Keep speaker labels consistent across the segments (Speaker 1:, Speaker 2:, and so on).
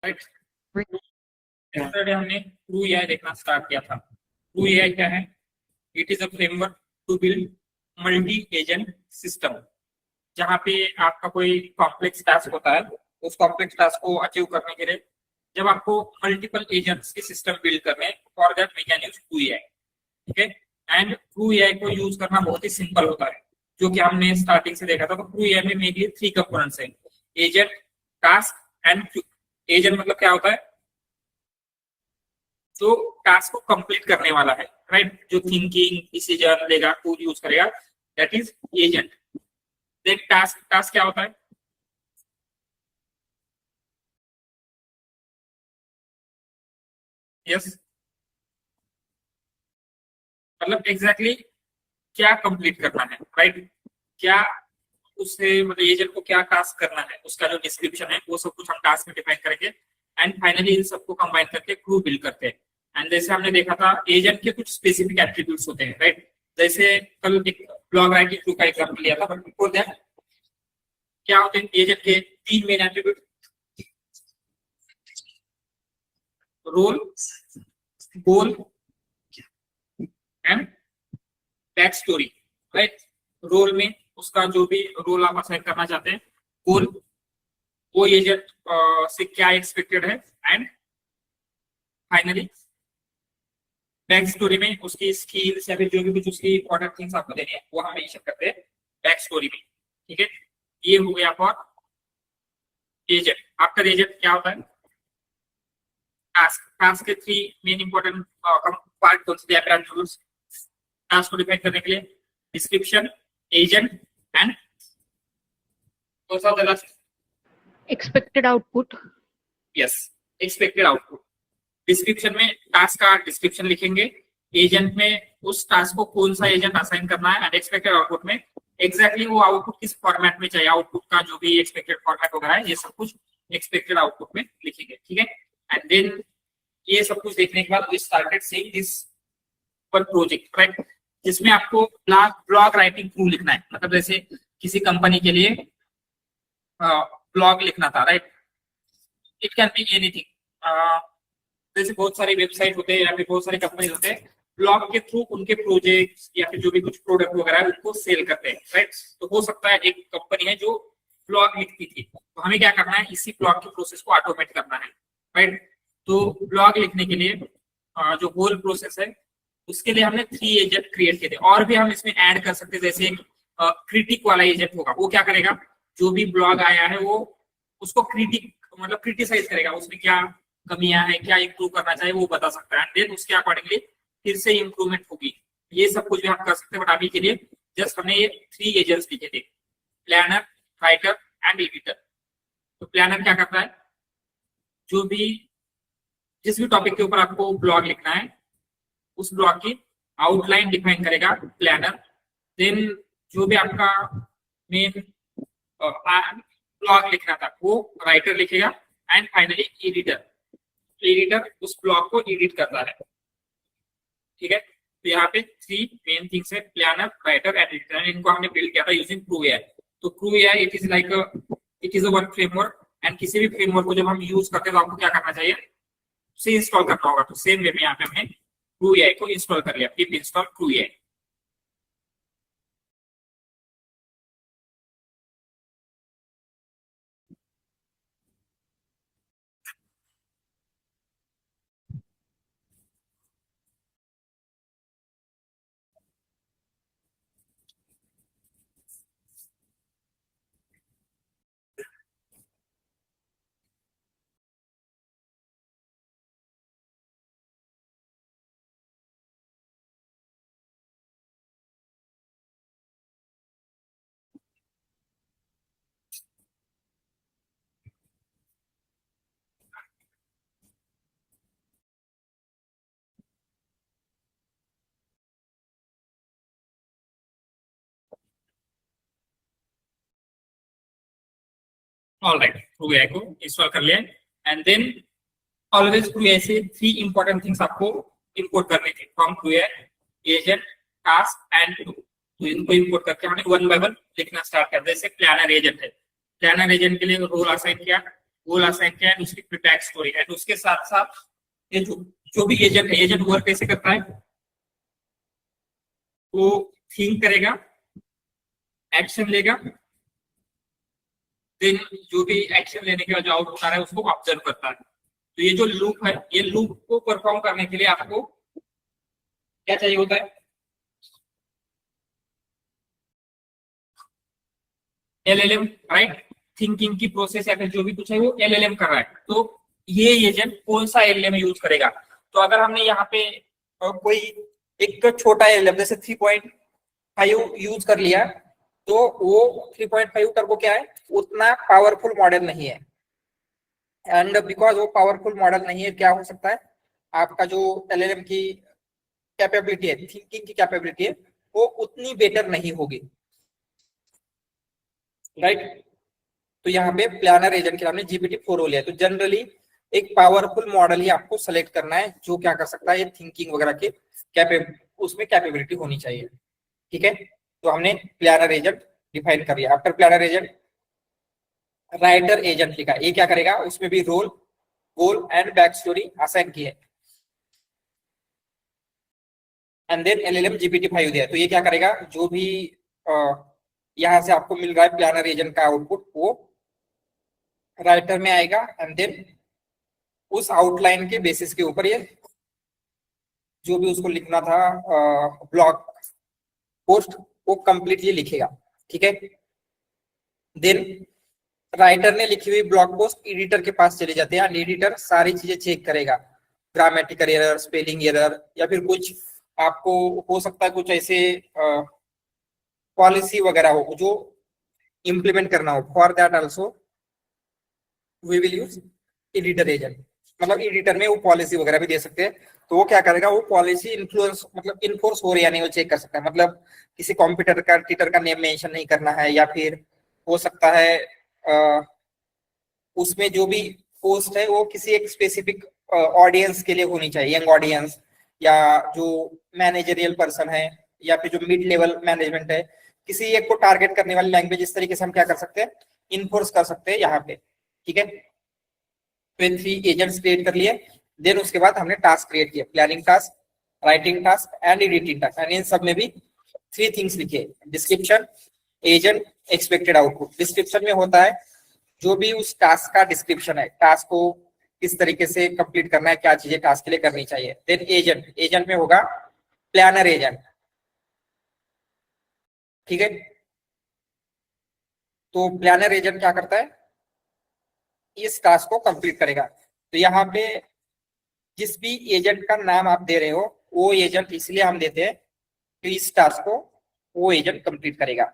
Speaker 1: Right. yesterday हमने Crew AI देखना start किया था। ट्रू एआई क्या है? It is a framework to build multi agent system, जहाँ पे आपका कोई कॉम्प्लेक्स टास्क होता है, उस कॉम्प्लेक्स टास्क को अचीव करने के लिए जब आपको मल्टीपल एजेंट्स के सिस्टम बिल्ड करने, for that we can use Crew AI. ठीक है। एंड ट्रू एआई को यूज करना बहुत ही सिंपल होता है, जो कि हमने स्टार्टिंग से देखा था। तो ट्रू एआई में मेनली 3 कंपोनेंट्स हैं, agent, task and Q. Agent मतलब क्या होता है? जो टास्क को कंप्लीट करने वाला है, राइट, जो थिंकिंग डिसीजन लेगा, कोड यूज करेगा, that is agent. Then task, task क्या होता है? यस, मतलब एग्जैक्टली क्या कंप्लीट करना है, राइट, क्या उससे मतलब एजेंट को क्या टास्क करना है, उसका जो डिस्क्रिप्शन है वो सब कुछ हम टास्क में डिफाइन करेंगे। एंड फाइनली इन सबको कंबाइन करके क्रू बिल्ड करते हैं। एंड जैसे हमने देखा था, एजेंट के कुछ स्पेसिफिक एट्रीब्यूट्स होते हैं, राइट। जैसे कल एक ब्लॉग राइटिंग क्रू का एग्जांपल लिया था, बट बिफोर दैट क्या होते हैं एजेंट के 3 main attribute? Role, goal and backstory, right. Role में उसका जो भी रोल आप असाइन करना चाहते हैं, गोल, वो एजेंट से क्या एक्सपेक्टेड है, एंड फाइनली बैक स्टोरी में उसकी स्किल्स या फिर जो भी कुछ उसकी इंपॉर्टेंट थिंग्स आपको देनी है वो हम मेंशन करते हैं बैक स्टोरी में। ठीक है, ये हो गया फॉर एजेंट। आफ्टर एजेंट क्या होता है? टास्क। टास्क के 3 मेन इंपॉर्टेंट पार्ट कौन से? टास्क को डिफाइन करने के लिए डिस्क्रिप्शन, एजेंट एंड कौन सा होता है last?
Speaker 2: expected output.
Speaker 1: Yes, expected output. Description में टास्क का डिस्क्रिप्शन लिखेंगे, एजेंट में उस टास्क को कौन सा एजेंट असाइन करना है, एंड एक्सपेक्टेड आउटपुट में एग्जैक्टली वो आउटपुट किस फॉर्मेट में चाहिए, आउटपुट का जो भी एक्सपेक्टेड फॉर्मेट वगैरह है, ये सब कुछ एक्सपेक्टेड आउटपुट में लिखेंगे। ठीक है। एंड देन ये सब कुछ देखने के बाद we started seeing this one project, right, जिसमें आपको ब्लॉग राइटिंग टूल लिखना है। मतलब जैसे किसी कंपनी के लिए ब्लॉग लिखना था, right. It can be anything. जैसे बहुत सारे वेबसाइट होते हैं या फिर बहुत सारे कंपनी होते हैं, ब्लॉग के थ्रू उनके प्रोजेक्ट्स या फिर जो भी कुछ प्रोडक्ट वगैरह है उनको सेल करते हैं, राइट। तो हो सकता है एक कंपनी है जो ब्लॉग लिखती थी, तो हमें क्या करना है, इसी ब्लॉग के प्रोसेस को ऑटोमेट करना है, राइट। तो ब्लॉग लिखने के लिए जो होल प्रोसेस है उसके लिए हमने 3 एजेंट क्रिएट किए थे। और भी हम इसमें ऐड कर सकते हैं, जैसे एक क्रिटिक वाला एजेंट होगा, वो क्या करेगा, जो भी ब्लॉग आया है वो उसको क्रिटिक मतलब क्रिटिसाइज करेगा, उसमें क्या कमियां हैं, क्या इंप्रूव करना चाहिए वो बता सकता है, देन उसके अकॉर्डिंगली फिर से इंप्रूवमेंट होगी। ये सब कुछ भी आप कर सकते हैं, बट अभी के लिए जस्ट हमने ये 3 एजेंट्स लिखे थे, प्लानर, राइटर एंड एडिटर। तो प्लानर क्या करता है, जो भी जिस भी टॉपिक के ऊपर आपको ब्लॉग लिखना है उस ब्लॉग की आउटलाइन डिफाइन करेगा प्लानर। देन जो भी आपका मेन ब्लॉग लिखना था वो राइटर लिखेगा, एंड फाइनली एडिटर, एडिटर उस ब्लॉग को एडिट करता है। ठीक है। तो यहाँ पे 3 मेन थिंग्स है, प्लानर, राइटर एंड एडिटर। इनको हमने बिल्ड किया था यूजिंग ट्रू एआई। तो true AI it is a one framework, and किसी भी फ्रेमवर्क को जब हम यूज करते हैं तो आपको क्या करना चाहिए, उसे इंस्टॉल करना होगा। तो सेम वे में यहाँ पे हमने ट्रू एआई को इंस्टॉल कर लिया, pip install Crew AI. Alright, Crew AI को इंस्टॉल कर लिया, and then always Crew AI से 3 इंपॉर्टेंट थिंग्स आपको इंपोर्ट करने थे from Crew AI, agent, task and tool. तो इनको इंपोर्ट करके हमने वन बाय वन लिखना स्टार्ट कर। जैसे प्लानर एजेंट है, प्लानर एजेंट के लिए रोल असाइन किया, गोल असाइन किया है, उसकी बैक स्टोरी एंड उसके साथ साथ ये जो भी एजेंट है, एजेंट वर्क कैसे करता है, वो थिंक करेगा, एक्शन लेगा, देन जो भी एक्शन लेने के बाद जो आउटपुट आ रहा है उसको ऑब्जर्व करता है। तो ये जो लूप है, ये लूप को परफॉर्म करने के लिए आपको क्या चाहिए होता है, एलएलएम, राइट। थिंकिंग की प्रोसेस या फिर जो भी कुछ है वो एलएलएम कर रहा है। तो ये एजेंट कौन सा एलएलएम यूज करेगा, तो अगर हमने यहाँ पे कोई एक छोटा एलएलएम जैसे 3.5 यूज कर लिया, तो वो 3.5 टर्बो क्या है, उतना पावरफुल मॉडल नहीं है। एंड बिकॉज वो पावरफुल मॉडल नहीं है, क्या हो सकता है, आपका जो एलएलएम की कैपेबिलिटी है, थिंकिंग की कैपेबिलिटी है, वो उतनी बेटर नहीं होगी, राइट। तो यहाँ पे प्लानर एजेंट के नाम ने GPT-4 लिया। तो जनरली एक पावरफुल मॉडल ही आपको सेलेक्ट करना है जो क्या कर सकता है, थिंकिंग वगैरह के उसमें कैपेबिलिटी होनी चाहिए, ठीक है। तो हमने प्लानर एजेंट डिफाइन कर लिया। After planner agent writer agent लिखा, ये क्या करेगा, उसमें भी role, goal and backstory assign की है। एंड देन एलएलएम GPT-5 दिया, तो ये क्या करेगा, जो भी यहाँ से आपको मिल रहा है प्लानर एजेंट का आउटपुट, वो राइटर में आएगा एंड देन उस आउटलाइन के बेसिस के ऊपर ये जो भी उसको लिखना था ब्लॉग पोस्ट, वो कंप्लीटली लिखेगा, ठीक है। देन राइटर ने लिखी हुई ब्लॉग पोस्ट एडिटर के पास चले जाते हैं, एडिटर सारी चीजें चेक करेगा, ग्रामेटिकल एरर, स्पेलिंग एरर, या फिर कुछ आपको हो सकता है कुछ ऐसे पॉलिसी वगैरह हो जो इम्प्लीमेंट करना हो। For that also we will use editor agent, मतलब एडिटर में वो पॉलिसी वगैरह भी दे सकते हैं। तो वो क्या करेगा, वो पॉलिसी इन्फ्लुएंस मतलब इन्फोर्स हो रही है नहीं, वो चेक कर सकता है। मतलब किसी कॉम्पिटिटर का नेम मेंशन नहीं करना है, या फिर हो सकता है उसमें जो भी पोस्ट है वो किसी एक स्पेसिफिक ऑडियंस के लिए होनी चाहिए, यंग ऑडियंस, या जो मैनेजरियल पर्सन है, या फिर जो मिड लेवल मैनेजमेंट है, किसी एक को टारगेट करने वाली लैंग्वेज, इस तरीके से हम क्या कर सकते हैं, इन्फोर्स कर सकते हैं यहाँ पे, ठीक है। तो 3 एजेंट्स क्रिएट कर लिए। देन उसके बाद हमने टास्क क्रिएट किया, planning task, writing task and editing task. And in सब में भी 3 थिंग्स लिखे, description, agent, expected output. Description में होता है जो भी उस टास्क का डिस्क्रिप्शन है, टास्क को किस तरीके से कंप्लीट करना है, क्या चीजें टास्क के लिए करनी चाहिए। देन एजेंट, एजेंट में होगा प्लानर एजेंट, ठीक है। तो प्लानर एजेंट क्या करता है, इस टास्क को कंप्लीट करेगा। तो यहाँ पे जिस भी एजेंट का नाम आप दे रहे हो, वो एजेंट इसलिए हम देते हैं कि इस टास्क को वो एजेंट कंप्लीट करेगा,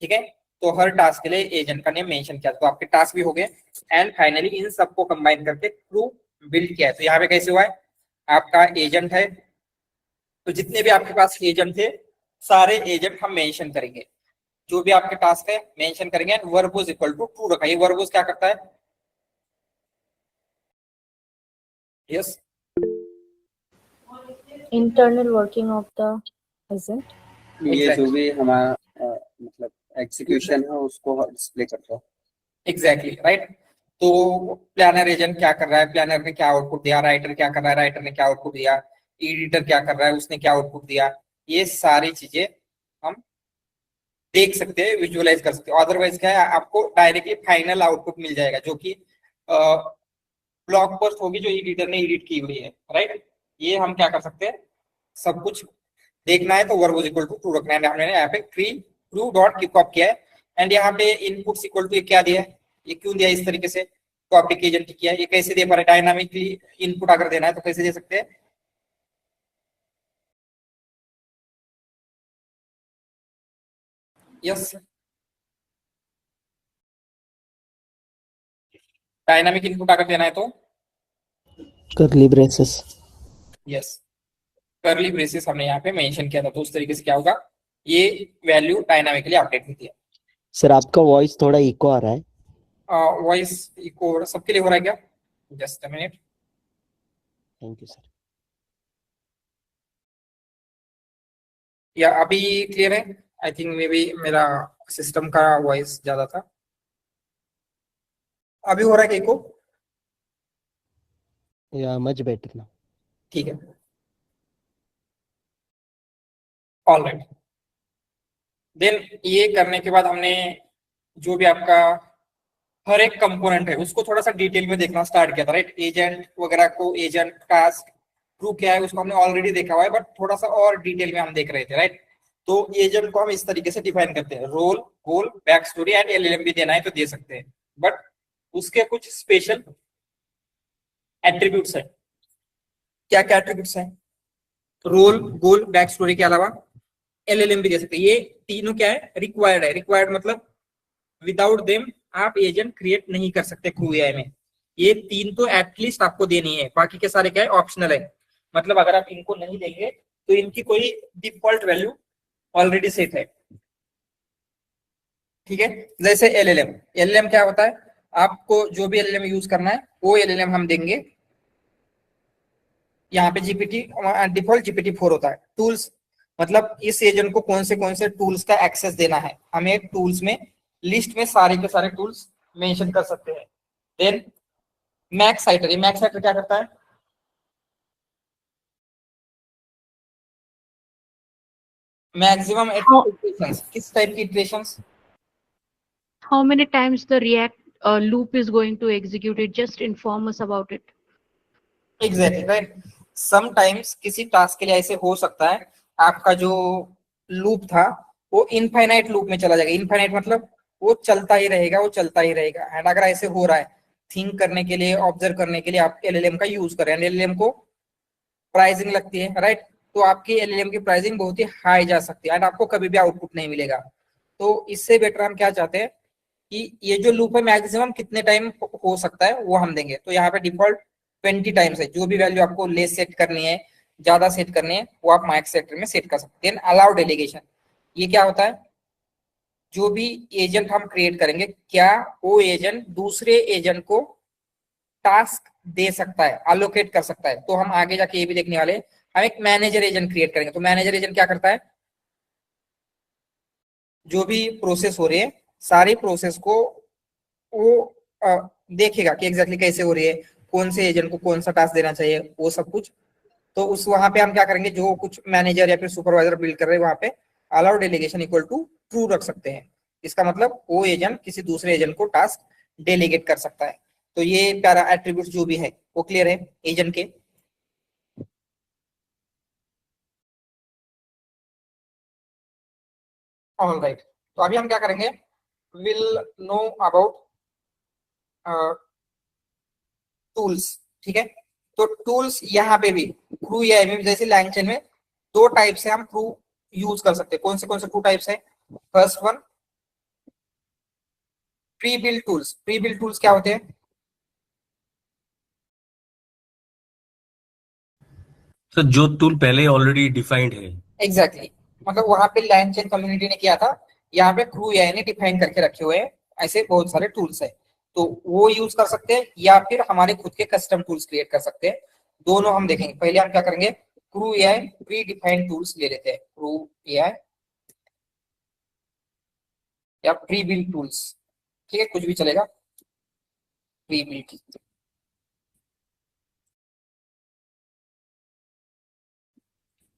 Speaker 1: ठीक है। तो हर टास्क के लिए एजेंट का नेम मेंशन किया, तो आपके टास्क भी हो गए। एंड फाइनली इन सबको कंबाइन करके ट्रू बिल्ड किया है। तो यहाँ पे कैसे हुआ है, आपका एजेंट है, तो जितने भी आपके पास एजेंट थे सारे एजेंट हम मेंशन करेंगे, जो भी आपके टास्क है मेंशन करेंगे। वर्बोज इक्वल टू ट्रू रखा, ये वर्बोज क्या करता है, yes,
Speaker 3: internal working of the agent।
Speaker 4: ये जो भी हमारा मतलब एग्जीक्यूशन है उसको डिस्प्ले करता है।
Speaker 1: Exactly, right. तो प्लानर एजेंट क्या कर रहा है, प्लानर ने क्या आउटपुट दिया, राइटर क्या कर रहा है, राइटर ने क्या आउटपुट दिया, एडिटर क्या कर रहा है, उसने क्या आउटपुट दिया, ये सारी चीजें हम देख सकते हैं, विजुअलाइज कर सकते हैं। अदरवाइज क्या है, आपको डायरेक्टली फाइनल आउटपुट मिल जाएगा जो कि ब्लॉग पोस्ट होगी जो एडिटर ने एडिट की हुई है, राइट। ये हम क्या कर सकते हैं, सब कुछ देखना है तो वर्ब इक्वल टू ट्रू रखना है। हमने यहाँ पे ट्रू डॉट कीप अप किया है। एंड यहाँ पे इनपुट्स इक्वल टू क्या दिया है, ये क्यों दिया इस तरीके से, टॉपिक एजेंट किया है, ये कैसे दे पा रहे, डायनामिकली इनपुट अगर देना है तो कैसे दे सकते हैं, यस, डायनामिक इनपुट अगर देना है तो
Speaker 5: curly braces,
Speaker 1: yes, curly braces हमने यहाँ पे मेंशन किया था। तो उस तरीके से क्या होगा, ये वैल्यू डायनामिकली अपडेट होती है।
Speaker 5: सर आपका वॉइस थोड़ा इको आ रहा है।
Speaker 1: वॉइस इको सबके लिए हो रहा है क्या, just a minute.
Speaker 5: Thank you sir.
Speaker 1: या अभी क्लियर है, आई थिंक मे बी मेरा सिस्टम का वॉइस ज्यादा था। अभी हो रहा है eco,
Speaker 5: Yeah, much better now.
Speaker 1: ठीक है, ऑल राइट। देन ये करने के बाद हमने जो भी आपका हर एक कंपोनेंट है उसको थोड़ा सा डिटेल में देखना स्टार्ट किया था, राइट। एजेंट वगैरह को, एजेंट, टास्क, ट्रू क्या है उसको हमने ऑलरेडी देखा हुआ है, बट थोड़ा सा और डिटेल में हम देख रहे थे, राइट। तो एजेंट को हम इस तरीके से डिफाइन करते हैं, role, goal, backstory and LLM भी देना है तो दे सकते हैं, बट उसके कुछ स्पेशल एट्रीब्यूट्स है। क्या क्या एट्रीब्यूट्स है? रोल, गोल, बैक स्टोरी के अलावा एलएलएम भी दे सकते हैं। ये तीनों क्या है? रिक्वायर्ड है। रिक्वायर्ड मतलब विदाउट देम आप एजेंट क्रिएट नहीं कर सकते क्रू एआई में। ये तीन तो एटलीस्ट आपको देनी है, बाकी के सारे क्या है? ऑप्शनल है। मतलब अगर आप इनको नहीं देंगे तो इनकी कोई डिफॉल्ट वैल्यू ऑलरेडी सेट है, ठीक है। जैसे एलएलएम, एलएलएम क्या होता है? आपको जो भी एलएलएम यूज करना है वो एलएलएम हम देंगे। यहाँ पे जीपीटी डिफॉल्ट जीपीटी 4 होता है। टूल्स मतलब इस एजेंट को कौन से टूल्स का एक्सेस देना है, हमें टूल्स में लिस्ट में सारे के सारे टूल्स मेंशन कर सकते हैं। देन मैक्स हाइटर, ये मैक्स हाइटर क्या करता है? Maximum iterations. किस टाइप की iterations?
Speaker 2: How many times the React loop is going to execute it? Just inform us about it.
Speaker 1: Exactly, right. Sometimes किसी टास्क के लिए ऐसे हो सकता है आपका जो लूप था वो इनफाइनाइट लूप में चला जाएगा। इनफाइनाइट मतलब वो चलता ही रहेगा, वो चलता ही रहेगा। एंड अगर ऐसे हो रहा है, थिंक करने के लिए, ऑब्जर्व करने के लिए आप एलएलएम का यूज करें, एलएलएम को प्राइसिंग लगती है, राइट। तो आपकी एलएलएम की प्राइसिंग बहुत ही हाई जा सकती है एंड आपको कभी भी आउटपुट नहीं मिलेगा। तो इससे बेटर हम क्या चाहते हैं कि ये जो लूप है मैक्सिमम कितने टाइम हो सकता है वो हम देंगे। तो यहाँ पे डिफॉल्ट 20 टाइम्स है। जो भी वैल्यू आपको लेस सेट करनी है, ज्यादा सेट करनी है, वो आप मैक्स सेक्टर में सेट कर सकते हैं। अलाउ डेलीगेशन, ये क्या होता है? जो भी एजेंट हम क्रिएट करेंगे, क्या वो एजेंट दूसरे एजेंट को टास्क दे सकता है, अलोकेट कर सकता है। तो हम आगे जाके ये भी देखने वाले हैं। हम एक मैनेजर एजेंट क्रिएट करेंगे। तो मैनेजर एजेंट क्या करता है? जो भी प्रोसेस हो रही है सारी प्रोसेस को वो देखेगा कि एग्जैक्टली कैसे हो रही है, कौन से एजेंट को कौन सा टास्क देना चाहिए, वो सब कुछ। तो उस वहां पे हम क्या करेंगे, जो कुछ मैनेजर या फिर सुपरवाइजर बिल्ड कर रहे हैं वहां पे allow delegation equal to true रख सकते हैं। इसका मतलब वो एजेंट किसी दूसरे एजेंट को टास्क डेलीगेट कर सकता है। तो ये प्यारा एट्रीब्यूट जो भी है वो क्लियर है एजेंट के। ऑल राइट, तो अभी हम क्या करेंगे, विल नो अबाउट टूल्स, ठीक है। तो टूल्स यहाँ पे भी क्रू एआई में भी जैसे लैंगचेन में दो टाइप से हम क्रू यूज कर सकते हैं। कौन से टू टाइप्स है? First one, pre build tools. Pre build tools क्या होते हैं?
Speaker 6: तो जो टूल पहले ऑलरेडी डिफाइंड है।
Speaker 1: एग्जैक्टली, मतलब वहां पे लैंगचेन कम्युनिटी ने किया था, यहाँ पे क्रू एआई ने डिफाइन करके रखे हुए हैं। ऐसे बहुत सारे टूल्स है, तो वो यूज कर सकते हैं या फिर हमारे खुद के कस्टम टूल्स क्रिएट कर सकते हैं। दोनों हम देखेंगे। पहले हम क्या करेंगे, crew AI pre defined tools ले लेते हैं। क्रू एआई या प्री बिल्ड टूल्स, ठीक है, कुछ भी चलेगा। प्री बिल्ड,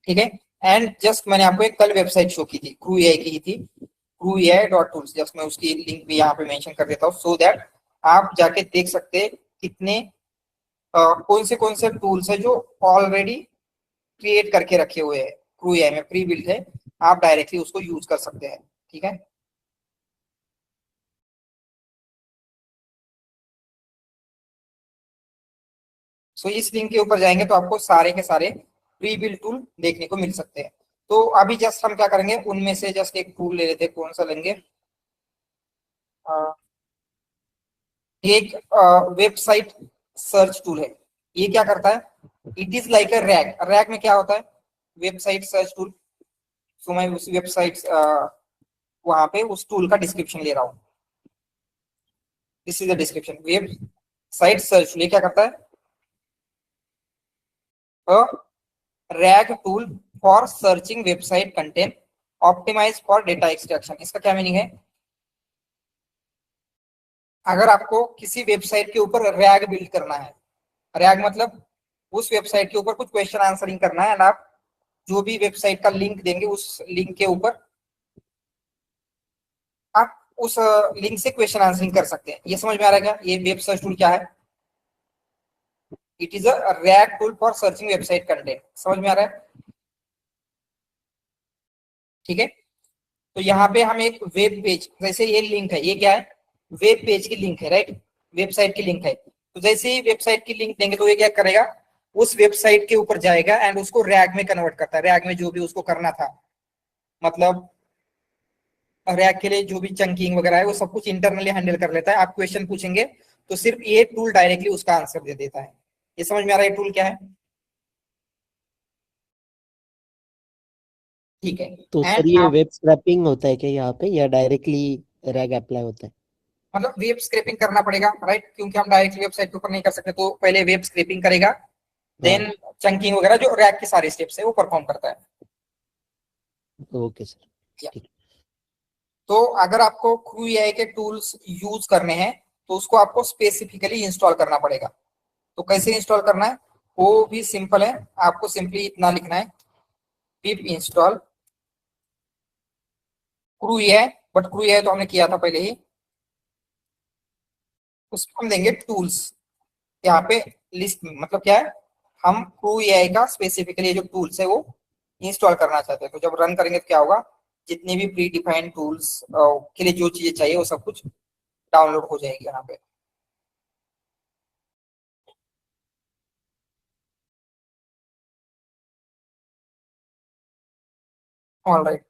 Speaker 1: ठीक है। एंड जस्ट मैंने आपको एक कल वेबसाइट शो की थी, क्रू एआई की ही थी, cruai.tools। जस्ट मैं उसकी लिंक भी यहाँ पे मेंशन कर देता हूँ सो दैट आप जाके देख सकते हैं कितने कौन से टूल्स है जो ऑलरेडी क्रिएट करके रखे हुए हैं। क्रू एआई में प्री बिल्ड है, आप डायरेक्टली उसको यूज कर सकते हैं, ठीक है। सो इस लिंक के ऊपर जाएंगे तो आपको सारे के सारे प्री बिल्ड टूल देखने को मिल सकते हैं। तो अभी जस्ट हम क्या करेंगे, उनमें से जस्ट एक टूल ले लेते हैं। कौन सा लेंगे? एक वेबसाइट सर्च टूल है। ये क्या करता है? It is like a rag. Rag में क्या होता है? Website search tool. सो मैं उस वेबसाइट वहां पे उस टूल का डिस्क्रिप्शन ले रहा हूँ। This is the description. Website search tool ये क्या करता है? RAG tool for searching website content optimise for data extraction. इसका क्या मीनिंग है? अगर आपको किसी वेबसाइट के ऊपर रैग बिल्ड करना है, रैग मतलब
Speaker 7: उस वेबसाइट के ऊपर कुछ क्वेश्चन आंसरिंग करना है, एंड आप जो भी वेबसाइट का लिंक देंगे उस लिंक के ऊपर आप उस लिंक से क्वेश्चन आंसरिंग कर सकते हैं। ये समझ में आ रहा है क्या? ये वेब सर्च टूल क्या है? It is a rag tool for searching website content. समझ में आ रहा है? ठीक है, तो यहाँ पे हम एक वेब पेज, जैसे ये लिंक है, ये क्या है? वेब पेज की लिंक है, राइट? वेबसाइट की लिंक है। तो जैसे ही वेबसाइट की लिंक देंगे तो ये क्या करेगा? उस वेबसाइट के ऊपर जाएगा एंड उसको रैग में कन्वर्ट करता है। रैग में जो भी उसको करना था, मतलब रैग के लिए जो भी चंकिंग वगैरह है वो सब कुछ इंटरनली हैंडल कर लेता है। आप क्वेश्चन पूछेंगे तो सिर्फ ये टूल डायरेक्टली उसका आंसर दे देता है। ये समझ में आ रहा है? टूल क्या है? ठीक है।
Speaker 5: तो
Speaker 7: एंड
Speaker 5: सर ये
Speaker 7: आप
Speaker 5: वेब स्क्रैपिंग होता है क्या यहाँ पे, या डायरेक्टली रैग अप्लाई होता है?
Speaker 7: मतलब वेब स्क्रैपिंग करना पड़ेगा, राइट? क्योंकि हम डायरेक्टली वेबसाइट के ऊपर नहीं कर सकते, तो पहले वेब स्क्रैपिंग करेगा, देन चंकिंग वगैरह जो रैग के सारे स्टेप्स है वो परफॉर्म करता है।
Speaker 5: ओके सर, ठीक है।
Speaker 7: तो अगर आपको क्रू एआई के टूल्स यूज करने हैं तो उसको आपको स्पेसिफिकली इंस्टॉल करना पड़ेगा। तो कैसे इंस्टॉल करना है वो भी सिंपल है। आपको सिंपली इतना लिखना है, पिप install Crew AI. But crew AI तो हमने किया था पहले ही। उसको हम देंगे टूल्स। यहाँ पे लिस्ट में मतलब क्या है, हम क्रू एआई का स्पेसिफिकली जो टूल्स है वो इंस्टॉल करना चाहते हैं। तो जब रन करेंगे तो क्या होगा, जितने भी प्री डिफाइंड टूल्स के लिए जो चीजें चाहिए वो सब कुछ डाउनलोड हो जाएगी यहाँ पे। ऑलराइट,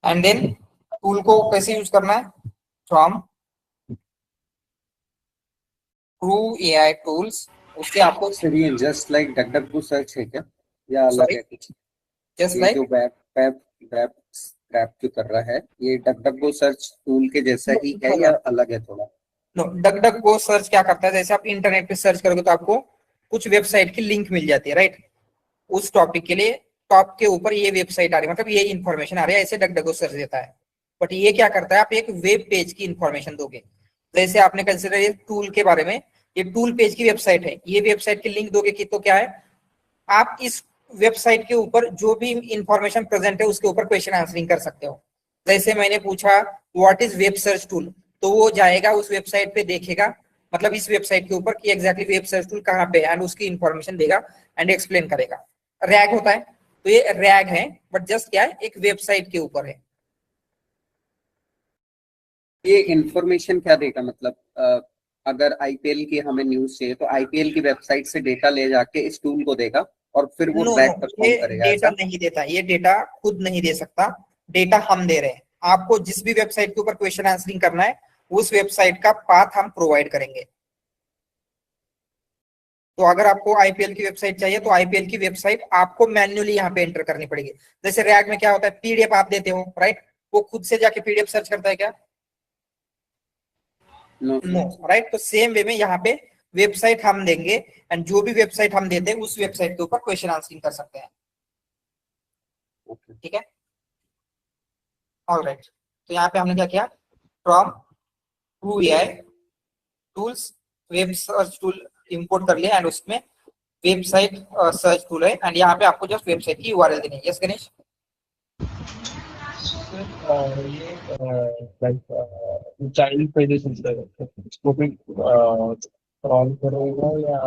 Speaker 7: एंड देन टूल को कैसे यूज करना है? फ्रॉम क्रू एआई टूल्स, उसके आपको
Speaker 4: सर ये जस्ट लाइक डकडकगो सर्च है क्या, या अलग
Speaker 7: सॉरी
Speaker 4: है कुछ?
Speaker 7: जस्ट
Speaker 4: ये
Speaker 7: लाइक
Speaker 4: जो वेब वेब वेब स्क्रैप जो कर रहा है, ये डकडकगो सर्च टूल के जैसा ही है या अलग है थोड़ा?
Speaker 7: नो, डकडकगो सर्च क्या करता है, जैसे आप इंटरनेट पे सर्च करोगे तो आपको कुछ वेबसाइट की लिंक मिल जाती है, राइट? उस टॉपिक के लिए टॉप के ऊपर ये वेबसाइट आ रही है, मतलब ये इंफॉर्मेशन आ रही है, ऐसे डकडकगो सर्च देता है। बट ये क्या करता है, आप एक वेब पेज की इंफॉर्मेशन दोगे। जैसे आपने कंसिडर ये टूल के बारे में, ये टूल पेज की वेबसाइट है, ये वेबसाइट की लिंक दोगे कि तो क्या है, आप इस वेबसाइट के ऊपर जो भी इंफॉर्मेशन प्रेजेंट है उसके ऊपर क्वेश्चन आंसरिंग कर सकते हो। जैसे मैंने पूछा what is web search tool, तो वो जाएगा उस वेबसाइट पे देखेगा, मतलब इस वेबसाइट के ऊपर कि एग्जैक्टली वेब सर्च टूल कहाँ पे है, एंड उसकी इंफॉर्मेशन देगा एंड एक्सप्लेन करेगा। रैग होता है, तो ये रैग है, बट जस्ट क्या है, एक वेबसाइट के ऊपर है।
Speaker 4: ये इंफॉर्मेशन क्या देगा, मतलब अगर आईपीएल की हमें न्यूज चाहिए तो आईपीएल की वेबसाइट से डेटा ले जाके इस टूल को देगा और फिर वो
Speaker 7: नो
Speaker 4: ट्रैक
Speaker 7: नो,
Speaker 4: परफॉर्म
Speaker 7: ये
Speaker 4: करेगा,
Speaker 7: डेटा
Speaker 4: ऐसा?
Speaker 7: नहीं देता, ये डेटा खुद नहीं दे सकता, डेटा हम दे रहे हैं। आपको जिस भी वेबसाइट के ऊपर क्वेश्चन आंसरिंग करना है उस वेबसाइट का पाथ हम प्रोवाइड करेंगे। तो अगर आपको आईपीएल की वेबसाइट चाहिए तो आईपीएल की वेबसाइट आपको मैन्युअली यहाँ पे एंटर करनी पड़ेगी। जैसे रैग में क्या होता है, पीडीएफ आप देते हो, राइट? वो खुद से जाके पीडीएफ सर्च करता है क्या?
Speaker 4: No
Speaker 7: no, right? तो सेम वे में यहाँ पे वेबसाइट हम देंगे, एंड जो भी वेबसाइट हम देते हैं उस वेबसाइट के ऊपर क्वेश्चन आंसरिंग कर सकते हैं। ठीक है, ऑलराइट। तो यहाँ पे हमने क्या किया, from Crew AI tools web search tool import कर लिया, एंड उसमें वेबसाइट सर्च टूल है, एंड यहाँ पे आपको जस्ट वेबसाइट की यूआरएल देनी है। Yes Ganesh?
Speaker 8: Like child pages इसको भी क्रॉल करेगा या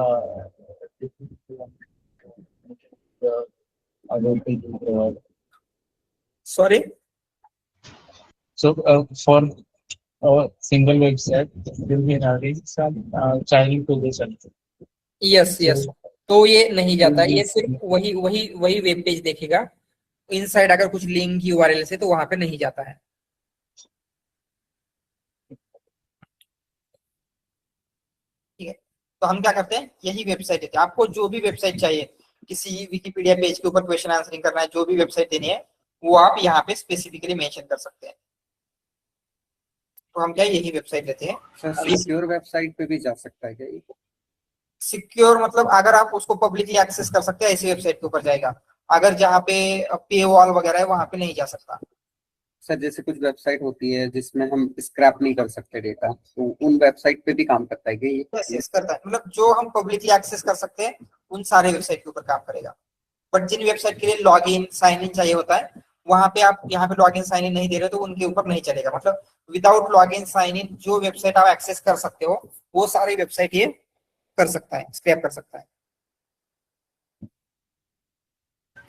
Speaker 8: other pages?
Speaker 7: Sorry,
Speaker 8: So for a single website, will be having some child pages.
Speaker 7: Yes yes. तो ये नहीं जाता, ये
Speaker 8: So,
Speaker 7: सिर्फ वही वही वही वेब पेज देखेगा। इनसाइड अगर कुछ लिंक यूआरएल से तो वहां पे नहीं जाता है। ठीक है, तो हम क्या करते हैं, यही वेबसाइट देते हैं। आपको जो भी वेबसाइट चाहिए, किसी विकिपीडिया पेज के ऊपर क्वेश्चन आंसरिंग करना है, जो भी वेबसाइट देनी है वो आप यहाँ पे स्पेसिफिकली मेंशन कर सकते हैं। तो हम क्या यही वेबसाइट देते हैं।
Speaker 4: सर सिक्योर वेबसाइट पे भी जा सकता है क्या ये?
Speaker 7: सिक्योर मतलब अगर आप उसको पब्लिकली एक्सेस कर सकते हैं ऐसी वेबसाइट के ऊपर जाएगा, अगर जहाँ पे पे वॉल वगैरह है वहां पे नहीं जा सकता।
Speaker 4: सर जैसे कुछ वेबसाइट होती है जिसमें हम स्क्रैप नहीं कर सकते डेटा, तो उन वेबसाइट पे भी काम करता है क्या ये?
Speaker 7: यस करता है, मतलब जो हम पब्लिकली एक्सेस कर सकते हैं उन सारे वेबसाइट के ऊपर काम करेगा। बट जिन वेबसाइट के लिए लॉग इन साइन इन चाहिए होता है, वहां पे आप यहाँ पे लॉग इन साइन इन नहीं दे रहे तो उनके ऊपर नहीं चलेगा। मतलब without log in sign in जो वेबसाइट आप एक्सेस कर सकते हो वो सारी वेबसाइट ये कर सकता है, स्क्रैप कर सकता है।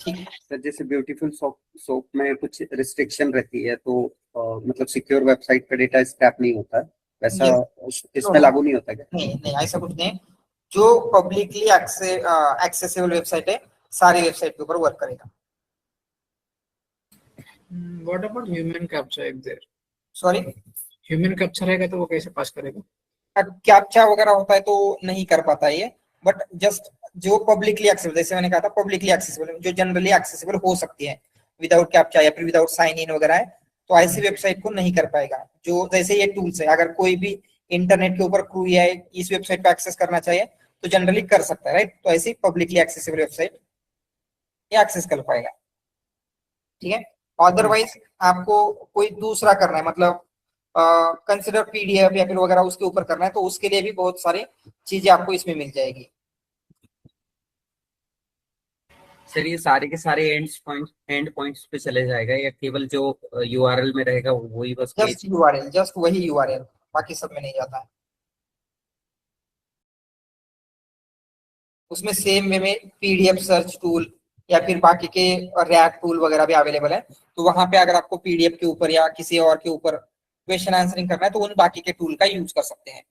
Speaker 7: ठीक है,
Speaker 4: सर जैसे ब्यूटीफुल सोप सोप में कुछ रिस्ट्रिक्शन रहती है, तो मतलब सिक्योर वेबसाइट पे डेटा स्क्रैप नहीं होता है, वैसा इसमें लागू नहीं होता क्या?
Speaker 7: नहीं नहीं ऐसा कुछ नहीं। जो पब्लिकली एक्सेसिबल वेबसाइट है सारी वेबसाइट के ऊपर वर्क करेगा।
Speaker 9: What about human capture if there?
Speaker 7: Sorry,
Speaker 9: Human capture रहेगा तो वो कैसे पास करेगा?
Speaker 7: कैप्चा वगैरह होता है तो नहीं कर पाता ये। बट जस्ट जो पब्लिकली एक्सेसिबल, जैसे मैंने कहा था पब्लिकली एक्सेसिबल, जो जनरली एक्सेसिबल हो सकती है विदाउट कैप्चा या फिर विदाउट साइन इन वगैरह है, तो ऐसी वेबसाइट को नहीं कर पाएगा। जो जैसे ये टूल्स है, अगर कोई भी इंटरनेट के ऊपर क्रू या इस वेबसाइट पे एक्सेस करना चाहिए तो जनरली कर सकता है, राइट। तो ऐसी पब्लिकली एक्सेसिबल वेबसाइट ये एक्सेस कर पाएगा, ठीक है। अदरवाइज आपको कोई दूसरा करना है, मतलब कंसिडर पीडीएफ या फिर वगैरह उसके ऊपर करना है, तो उसके लिए भी बहुत सारी चीजें आपको इसमें मिल जाएगी।
Speaker 4: सर ये सारे के सारे एंड पॉइंट्स पे चले जाएगा या केवल जो यूआरएल में रहेगा वही बस
Speaker 7: जस्ट यूआरएल, जस्ट वही यूआरएल, बाकी सब में नहीं जाता है। उसमें सेम वे में पीडीएफ सर्च टूल या फिर बाकी के रैक टूल वगैरह भी अवेलेबल है। तो वहां पे अगर आपको पीडीएफ के ऊपर या किसी और के ऊपर क्वेश्चन आंसरिंग करना है तो उन बाकी के टूल का यूज कर सकते हैं,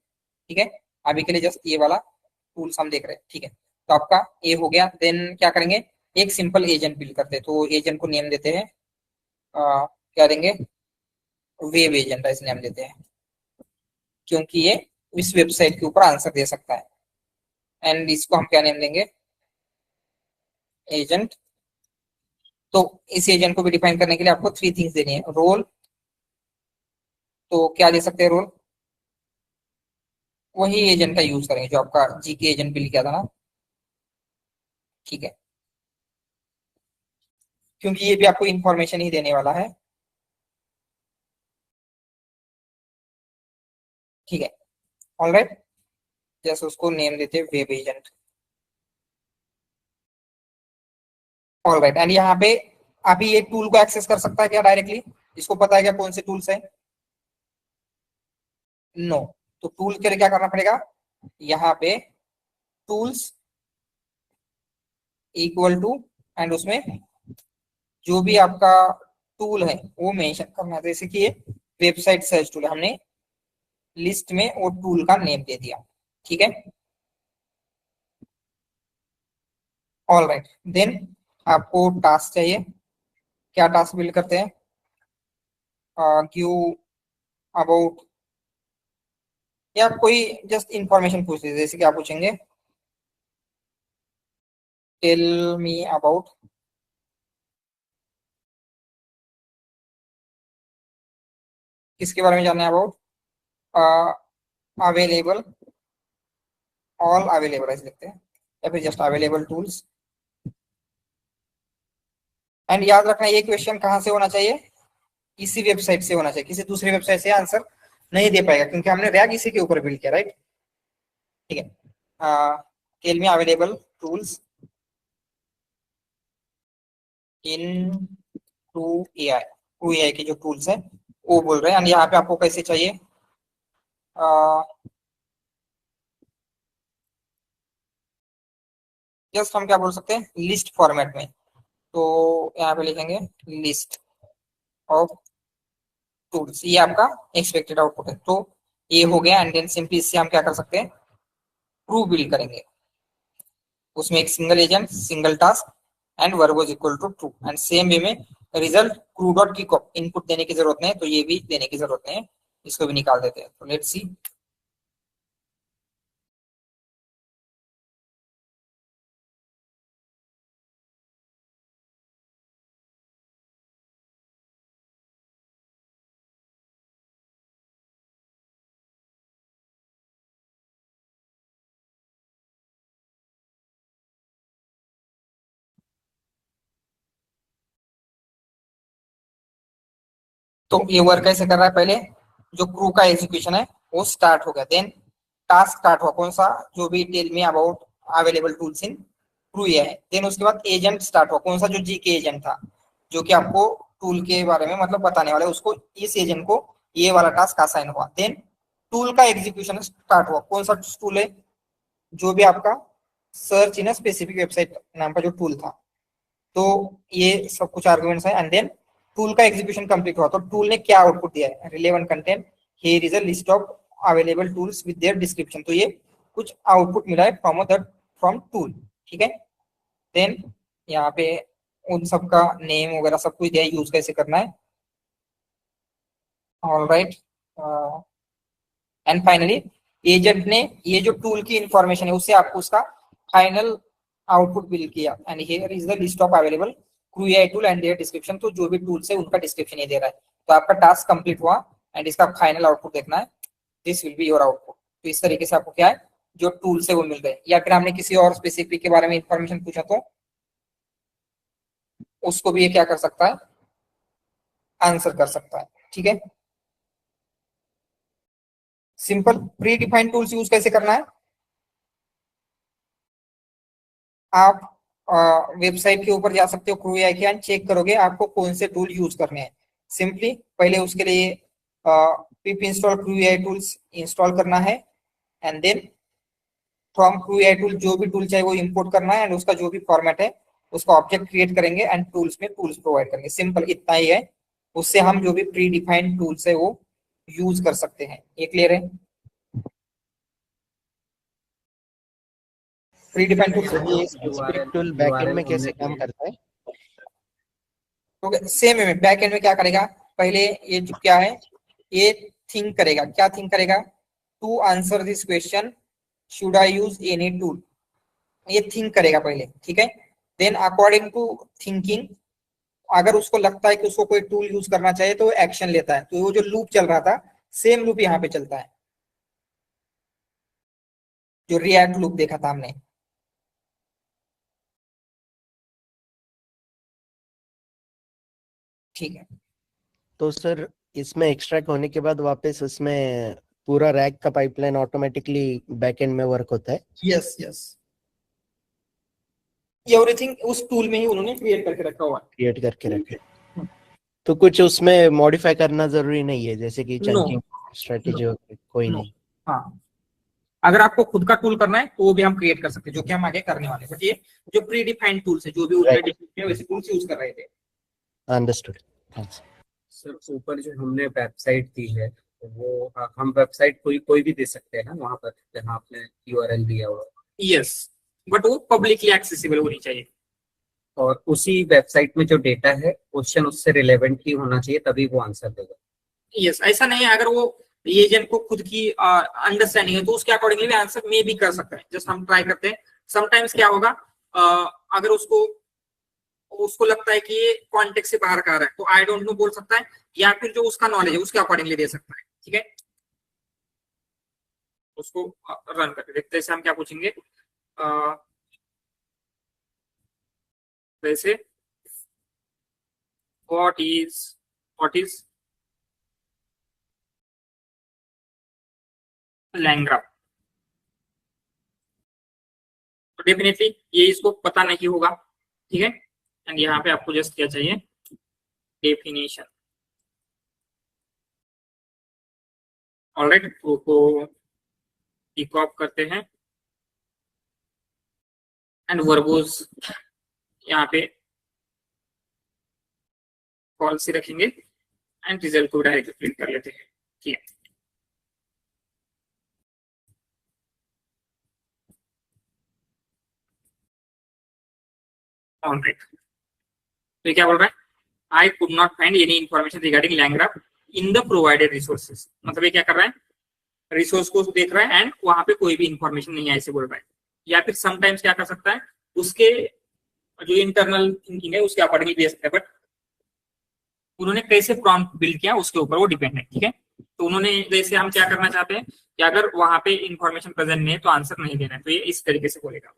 Speaker 7: ठीक है। अभी के लिए जस्ट ये वाला टूल्स हम देख रहे हैं, ठीक है। तो आपका ये हो गया। देन क्या करेंगे, एक सिंपल एजेंट बिल्ड करते हैं। तो एजेंट को नेम देते हैं क्या देंगे, वेब एजेंट ऐसे नेम देते हैं, क्योंकि ये इस वेबसाइट के ऊपर आंसर दे सकता है। एंड इसको हम क्या नेम देंगे, एजेंट। तो इस एजेंट को भी डिफाइन करने के लिए आपको 3 थिंग्स देनी है। रोल, तो क्या दे सकते हैं रोल, वही एजेंट का यूज करेंगे जो आपका जीके एजेंट बिल्ड किया था ना, ठीक है, क्योंकि ये भी आपको इंफॉर्मेशन ही देने वाला है, ठीक है। ऑलराइट, जैसे उसको नेम देते हैं वेब एजेंट। ऑलराइट, एंड यहाँ पे अभी ये टूल को एक्सेस कर सकता है क्या डायरेक्टली, इसको पता है क्या कौन से टूल्स है? नो। तो टूल के लिए क्या करना पड़ेगा, यहाँ पे टूल्स इक्वल टू, एंड उसमें जो भी आपका टूल है वो मेंशन करना है। जैसे कि ये वेबसाइट सर्च टूल है, हमने लिस्ट में वो टूल का नेम दे दिया, ठीक है। ऑल राइट, देन आपको टास्क चाहिए। क्या टास्क बिल्ड करते हैं, गिव अबाउट, या कोई जस्ट इंफॉर्मेशन पूछ लीजिए। जैसे कि आप पूछेंगे टेल मी अबाउट, किसके बारे में जानना है, अबाउट अवेलेबल, ऑल अवेलेबल ऐसे लिखते हैं, या फिर जस्ट अवेलेबल टूल्स। एंड याद रखना ये क्वेश्चन कहाँ से होना चाहिए, इसी वेबसाइट से होना चाहिए, किसी दूसरी वेबसाइट से आंसर नहीं दे पाएगा क्योंकि हमने रैग इसी के ऊपर बिल्ड किया, राइट, ठीक है। Tell me available tools in Crew AI के जो टूल्स है वो बोल रहे हैं। एंड यहाँ पे आपको कैसे चाहिए, जस्ट हम क्या बोल सकते हैं, लिस्ट फॉर्मेट में। तो यहाँ पे लिखेंगे लिस्ट ऑफ टूल्स, ये आपका एक्सपेक्टेड आउटपुट है। तो ये हो गया। एंड देन सिंपली इससे हम क्या कर सकते हैं, ट्रू बिल्ड करेंगे। उसमें एक single agent, single task and verbose is equal to true. And same way में रिजल्ट ट्रू डॉट की इनपुट देने की जरूरत नहीं है, तो ये भी देने की जरूरत नहीं है, इसको भी निकाल देते हैं। तो लेट्स सी, तो ये वर्क कैसे कर रहा है, पहले जो क्रू का एग्जीक्यूशन है वो स्टार्ट हो गया, देन टास्क स्टार्ट हुआ, कौन सा, जो भी tell me about available tools in Crew है। देन उसके बाद एजेंट स्टार्ट हुआ, कौन सा, जो जीके एजेंट था, जो कि आपको टूल के बारे में मतलब बताने वाला है, उसको, इस एजेंट को ये वाला टास्क असाइन हुआ। देन टूल का एग्जीक्यूशन स्टार्ट हुआ, कौन सा टूल है, जो भी आपका सर्च इन स्पेसिफिक वेबसाइट नाम का जो टूल था। तो ये सब कुछ आर्गुमेंट्स है। एंड देन टूल का एग्जीक्यूशन कंप्लीट हुआ, तो टूल ने क्या आउटपुट दिया है, relevant content, here is a list of available tools with their description. तो ये कुछ आउटपुट मिला है फ्रॉम टूल, ठीक है। देन यहाँ पे उन सब का नेम वगैरह सब कुछ दिया है, यूज कैसे करना है, ऑलराइट। एंड फाइनली एजेंट ने ये जो टूल की इंफॉर्मेशन है उससे आपको उसका फाइनल आउटपुट बिल किया। And here is the list of available crew AI tool and there description. तो जो भी टूल्स है उनका डिस्क्रिप्शन ये दे रहा है। तो आपका टास्क कंप्लीट हुआ एंड इसका फाइनल आउटपुट देखना है, this will be your output. तो इस तरीके से आपको क्या है, जो टूल्स है वो मिल गए। या फिर हमने किसी और स्पेसिफिक के बारे में इंफॉर्मेशन पूछा तो उसको भी ये क्या कर सकता है, आंसर कर सकता है, ठीक है। Simple pre defined tools use कैसे करना है, आप वेबसाइट के ऊपर जा सकते हो, क्रू एआई के, एंड चेक करोगे आपको कौन से टूल यूज करने हैं। सिंपली पहले उसके लिए pip install Crew AI tools install करना है। And then from Crew AI tool जो भी टूल चाहिए वो इंपोर्ट करना है, एंड उसका जो भी फॉर्मेट है उसका ऑब्जेक्ट क्रिएट करेंगे एंड टूल्स में टूल्स प्रोवाइड करेंगे। सिंपल इतना ही है, उससे हम जो भी प्री डिफाइंड टूल्स है वो यूज कर सकते हैं। ये क्लियर है, प्री डिफाइंड टूल्स।
Speaker 5: ये स्पेसिफिक टूल बैकएंड में कैसे काम करता है?
Speaker 7: सेम है, बैक एंड में क्या करेगा, पहले ये जो क्या है ये थिंक करेगा, क्या थिंक करेगा, to answer this question should I use any tool, ये थिंक करेगा पहले, ठीक है। देन अकॉर्डिंग टू थिंकिंग अगर उसको लगता है कि उसको कोई टूल यूज करना चाहिए तो एक्शन लेता है। तो वो जो लूप चल रहा था सेम लूप यहाँ पे चलता है, जो रिएक्ट लूप देखा था हमने। ठीक है,
Speaker 5: तो सर इसमें एक्सट्रैक्ट होने के बाद वापस उसमें पूरा रैक का पाइपलाइन ऑटोमेटिकली बैकएंड में वर्क होता है?
Speaker 7: यस यस, एवरीथिंग उस टूल में ही उन्होंने क्रिएट करके रखा हुआ है।
Speaker 5: क्रिएट करके रखे। तो कुछ उसमें मॉडिफाई करना जरूरी नहीं है, जैसे कि चंकिंग स्ट्रेटेजी कोई नहीं?
Speaker 7: हाँ, अगर आपको खुद का टूल करना है तो वो भी हम क्रिएट कर सकते हैं, जो कि हम आगे करने वाले हैं। बट ये जो प्री डिफाइंड टूल्स है, जो भी उन्होंने डिफाइन किया वैसे टूल्स यूज कर रहे थे।
Speaker 5: Understood, thanks.
Speaker 6: सर ऊपर जो हमने वेबसाइट दी है वो हम वेबसाइट कोई भी दे सकते हैं ना वहां पर, जहाँ आपने यूआरएल दिया हुआ?
Speaker 1: यस, बट वो पब्लिकली एक्सेसिबल होनी चाहिए।
Speaker 6: और उसी वेबसाइट में जो डेटा है क्वेश्चन उससे रिलेवेंट ही होना चाहिए, तभी वो आंसर देगा?
Speaker 1: यस, ऐसा नहीं है, अगर वो एजेंट को खुद की अंडरस्टैंडिंग है तो उसके अकॉर्डिंगली भी आंसर में भी कर सकता है। जस्ट हम ट्राई करते हैं। समटाइम्स क्या होगा, अगर उसको लगता है कि ये कॉन्टेक्स्ट से बाहर का आ रहा है तो आई डोंट नो बोल सकता है, या फिर जो उसका नॉलेज है उसके अकॉर्डिंगली दे सकता है, ठीक है। उसको रन करके देखते हैं। जैसे हम क्या पूछेंगे, वैसे व्हाट इज लैंग्राफ। तो डेफिनेटली ये इसको पता नहीं होगा, ठीक है। एंड यहाँ पे आपको जस्ट क्या चाहिए, डेफिनेशन। ऑलराइट, को टिक ऑफ करते हैं एंड वर्बोज यहाँ पे कॉल से रखेंगे एंड रिजल्ट को डायरेक्ट प्रिंट कर लेते हैं, ठीक है। ऑलराइट, तो क्या बोल रहा है, I could not find any information regarding लैंग्राफ in the provided resources. मतलब ये क्या कर रहा है, रिसोर्स को देख रहा है एंड वहां पे कोई भी इंफॉर्मेशन नहीं है ऐसे बोल रहा है। या फिर समटाइम्स क्या कर सकता है, उसके जो इंटरनल थिंकिंग है उसके अकॉर्डिंग दे सकता है, बट उन्होंने कैसे प्रॉम्प्ट बिल्ड किया उसके ऊपर वो डिपेंड है, ठीक है। तो उन्होंने, जैसे हम क्या करना चाहते हैं कि अगर वहां पे इंफॉर्मेशन प्रेजेंट नहीं है तो आंसर नहीं देना है, तो ये इस तरीके से बोलेगा,